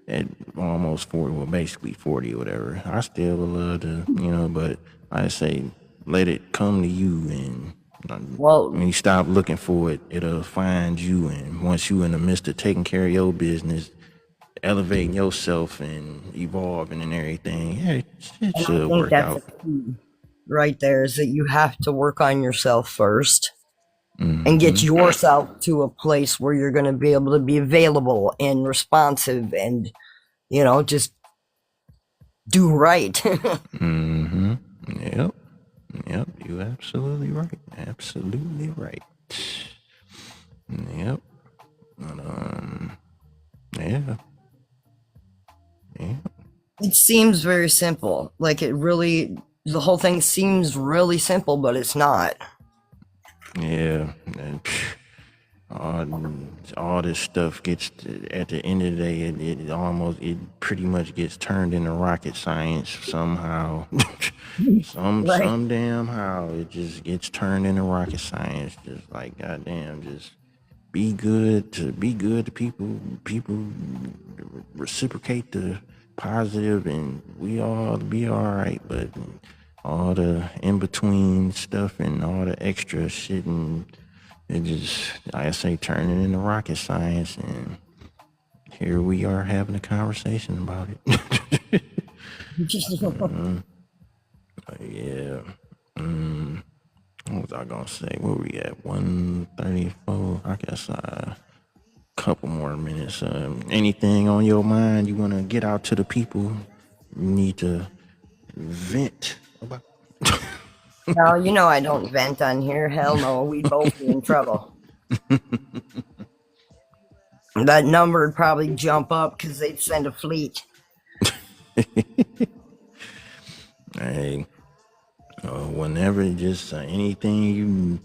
S1: at almost 40, well, basically 40 or whatever. I still would love to, but I say let it come to you, and
S4: Well,
S1: when you stop looking for it, it'll find you. And once you in the midst of taking care of your business, elevating yourself and evolving and everything, yeah, it should work out.
S4: that's a key right there, is that you have to work on yourself first and get yourself to a place where you're going to be able to be available and responsive and, just do right.
S1: Yep, you absolutely right. Absolutely right. Yep. But, yeah.
S4: It seems very simple. Like, the whole thing seems really simple, but it's not.
S1: Yeah. And, all this stuff gets at the end of the day, it pretty much gets turned into rocket science somehow. Some damn how it just gets turned into rocket science. Just like, goddamn, just be good to people reciprocate the positive and we all be all right, but all the in between stuff and all the extra shit, and it just, like I say, turning into rocket science, and here we are having a conversation about it. Yeah. What was I gonna say? Where we at? 134. I guess couple more minutes. Anything on your mind you want to get out to the people? You need to vent about.
S4: No, you know I don't vent on here. Hell no, we'd both be in trouble. That number would probably jump up because they'd send a fleet.
S1: Hey, whenever, just anything you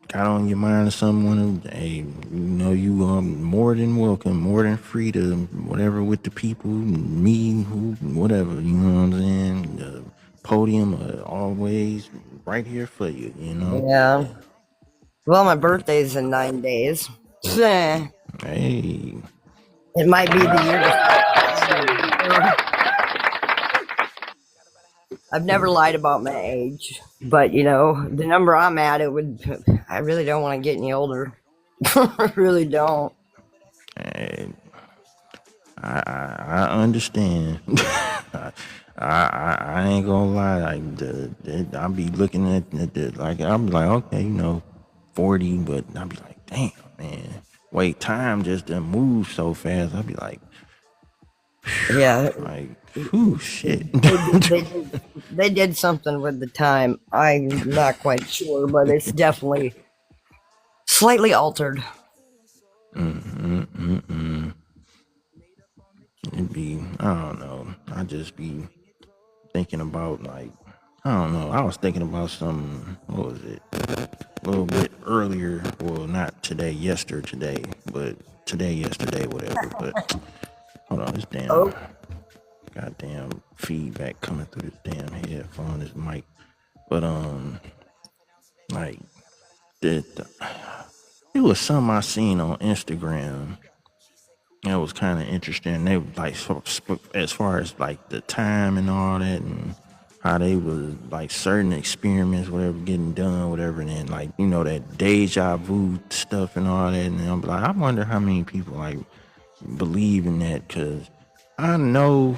S1: got on your mind or someone, hey, you know you are more than welcome, more than free to whatever with the people, me, who, whatever. You know what I'm saying? The podium always right here for you. You know.
S4: Yeah. Well, my birthday's in 9 days. It
S1: Hey.
S4: might be the year. I've never lied about my age, but you know the number I'm at, it would. I really don't want to get any older. I really don't.
S1: Hey, I understand. I ain't gonna lie. Like I'll be looking at the, like, I'm like, okay, 40, but I'll be like, damn, man. Wait, time just done move so fast. I'll be like,
S4: Yeah,
S1: whew, shit.
S4: they did something with the time. I'm not quite sure, but it's definitely slightly altered.
S1: It'd be, I don't know. I just be thinking about, like, I don't know. I was thinking about some, what was it? A little bit earlier. Well, not today, yesterday, but today, yesterday, whatever. But hold on, this damn goddamn feedback coming through this damn headphone, this mic. But like it was something I seen on Instagram. It was kind of interesting. They like, as far as like the time and all that, and how they was like certain experiments, whatever, getting done, whatever, and then like that deja vu stuff and all that. And I'm like, I wonder how many people like believe in that, because I know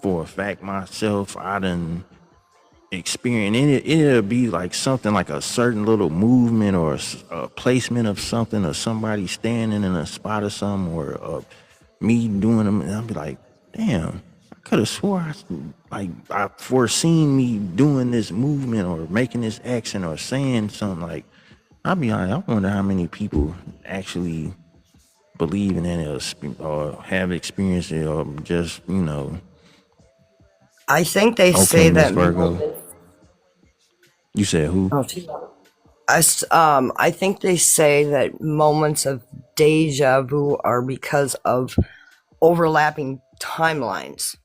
S1: for a fact myself, I done experience it'll be like something like a certain little movement or a placement of something, or somebody standing in a spot or something, or me doing them, and I'll be like, damn, I could have swore I foreseen me doing this movement or making this action or saying something. Like, I'll be like, I wonder how many people actually believe in it, or have experienced it, or just
S4: I think they
S1: okay,
S4: say
S1: Miss
S4: that.
S1: Virgo. You said who?
S4: I think they say that moments of deja vu are because of overlapping timelines.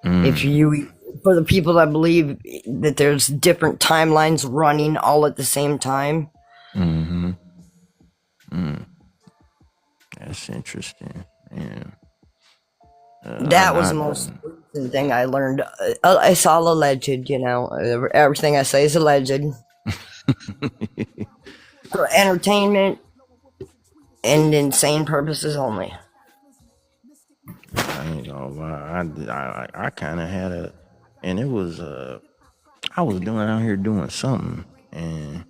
S4: If you, for the people that believe that there's different timelines running all at the same time.
S1: That's interesting. Yeah.
S4: That was the most recent thing I learned. It's all alleged, everything I say is alleged. For entertainment and insane purposes only.
S1: I ain't gonna lie. I kind of had and it was I was out here doing something, and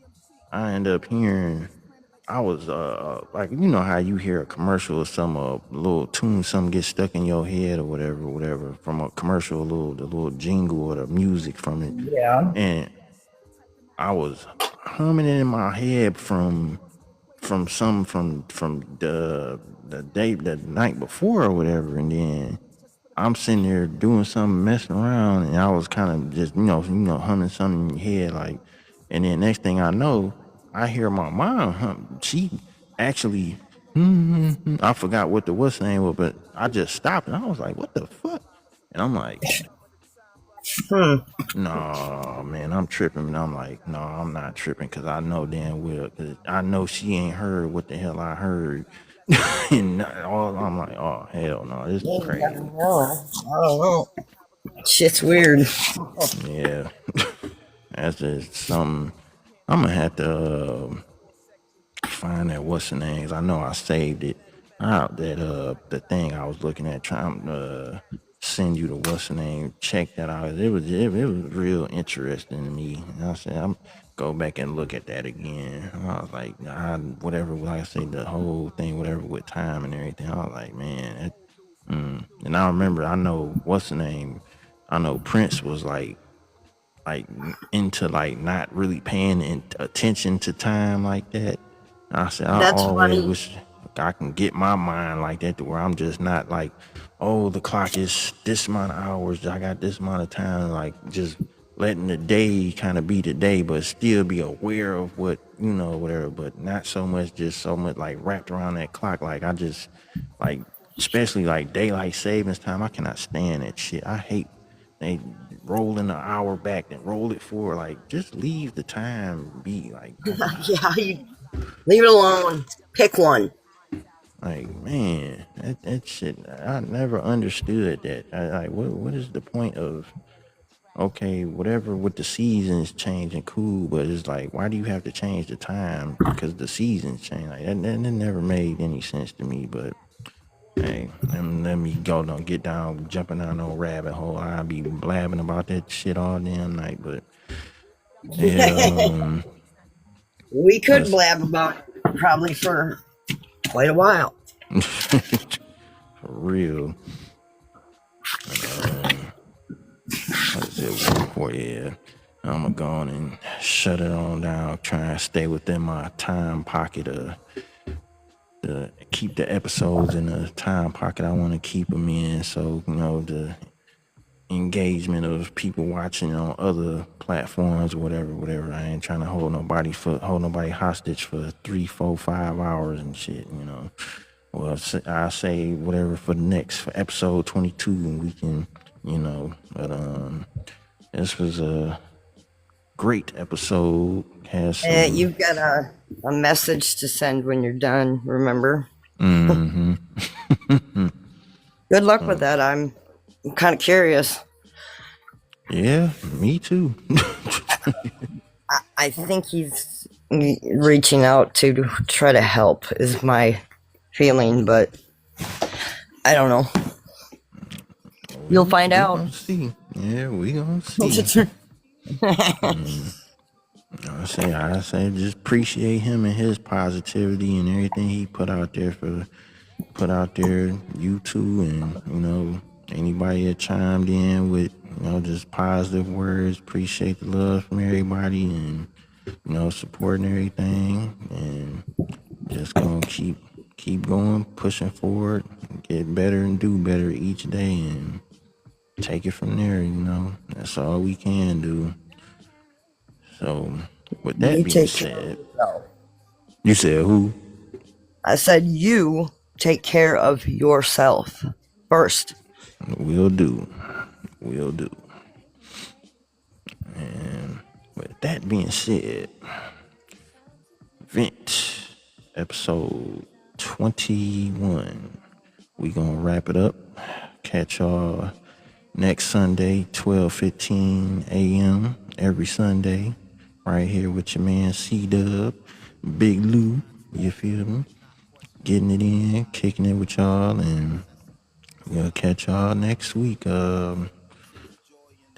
S1: I ended up hearing. I was like, how you hear a commercial or some little tune, something gets stuck in your head or whatever from a commercial, the little jingle or the music from it.
S4: Yeah.
S1: And I was humming it in my head from the night before or whatever, and then I'm sitting there doing something, messing around, and I was kind of just humming something in your head, like, and then next thing I know, I hear my mom hum. She actually, I forgot what the what's name was, but I just stopped and I was like, what the fuck? And I'm like, no, man, I'm tripping. And I'm like, no, I'm not tripping, because I know damn well, because I know she ain't heard what the hell I heard And all I'm like, oh hell no, this is
S4: You never
S1: crazy.
S4: know. I don't know. Shit's weird.
S1: Yeah, that's just something. I'm gonna have to find that what's the names. I know I saved it. Out that the thing I was looking at trying to send you the what's the name. Check that out. It was real interesting to me. And I said I'm go back and look at that again. I was like, whatever. Like I say, the whole thing, whatever with time and everything. I was like, man. And I remember. I know what's the name. I know Prince was like into like not really paying attention to time like that. I said I
S4: That's
S1: always
S4: funny.
S1: wish I can get my mind like that to where I'm just not like, oh, the clock is this amount of hours, I got this amount of time, like just letting the day kind of be the day, but still be aware of what, whatever, but not so much, just so much like wrapped around that clock. Like I just like, especially like daylight savings time, I cannot stand that shit. I hate they rolling an hour back and roll it forward. Like, just leave the time be. Like,
S4: Yeah, you leave it alone. Pick one.
S1: man, that shit. I never understood that. Like, what is the point of? Okay, whatever with the seasons changing, cool, but it's like, why do you have to change the time because the seasons change? Like that never made any sense to me. But hey, let me go. Don't get down, jumping down no rabbit hole. I'll be blabbing about that shit all damn night. But yeah,
S4: We could
S1: let's
S4: blab about it probably for quite a while.
S1: for real. What is it? 1 4, yeah. I'm gonna go on and shut it on down. Try and stay within my time pocket. To keep the episodes in the time pocket I want to keep them in. So the engagement of people watching on other platforms, whatever. I ain't trying to hold nobody hostage for 3, 4, 5 hours and shit. Well, I say whatever for episode 22, and we can, But this was a great episode. Has some.
S4: You've got a message to send when you're done, remember?
S1: Mm-hmm.
S4: Good luck with that. I'm kind of curious.
S1: Yeah, me too.
S4: I think he's reaching out to try to help, is my feeling, but I don't know. You'll find
S1: we
S4: out.
S1: gonna see. Yeah, we gonna see. I say, just appreciate him and his positivity and everything he put out there you two, and anybody that chimed in with just positive words. Appreciate the love from everybody, and supporting everything, and just gonna keep going, pushing forward, get better and do better each day, and take it from there. That's all we can do. So, with that
S4: You
S1: being
S4: take care of
S1: said,
S4: yourself.
S1: you said who?
S4: I said you take care of yourself first.
S1: Will do. Will do. And with that being said, Vent episode 21. We gonna wrap it up. Catch y'all next Sunday, 12:15 a.m. every Sunday, right here with your man C-Dub, Big Lou. You feel me? Getting it in, kicking it with y'all, and we'll catch y'all next week. Damn,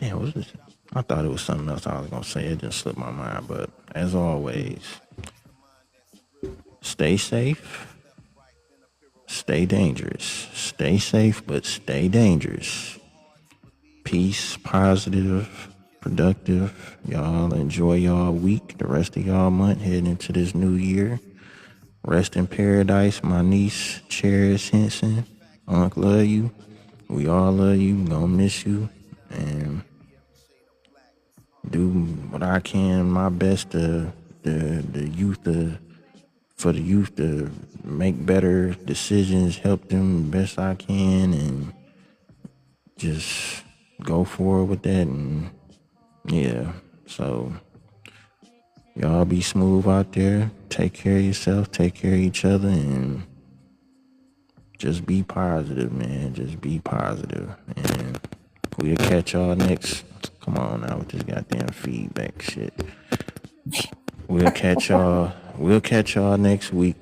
S1: what was this? I thought it was something else I was gonna say. It just slipped my mind. But as always, stay safe, stay dangerous. Stay safe, but stay dangerous. Peace, positive, productive. Y'all enjoy y'all week, the rest of y'all month, heading into this new year. Rest in paradise, my niece, Cherish Henson. Unc, love you. We all love you. Gonna miss you. And do what I can, my best to for the youth to make better decisions, help them best I can, and just go forward with that. And yeah, so y'all be smooth out there. Take care of yourself, take care of each other, and just be positive, man. Just be positive. And we'll catch y'all next. Come on now with this goddamn feedback shit. We'll catch y'all. We'll catch y'all next week.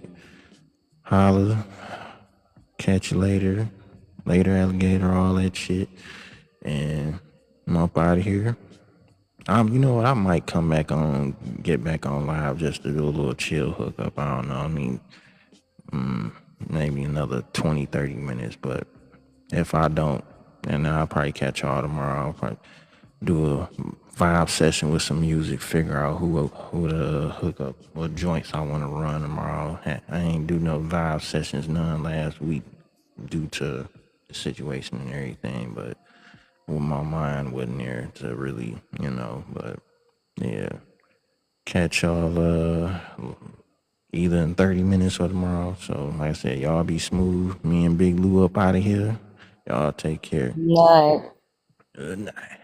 S1: Holla. Catch you later. Later, alligator, all that shit. And I'm up out of here. You know what? I might come back on, get back on live just to do a little chill hookup. I don't know. I mean, maybe another 20, 30 minutes. But if I don't, then I'll probably catch y'all tomorrow. I'll probably do a vibe session with some music, figure out who to hook up, what joints I want to run tomorrow. I ain't do no vibe sessions none last week due to the situation and everything, but my mind wasn't there to really, but yeah. Catch y'all either in 30 minutes or tomorrow. So like I said, y'all be smooth. Me and Big Lou up out of here. Y'all take care.
S4: Night.
S1: Good night.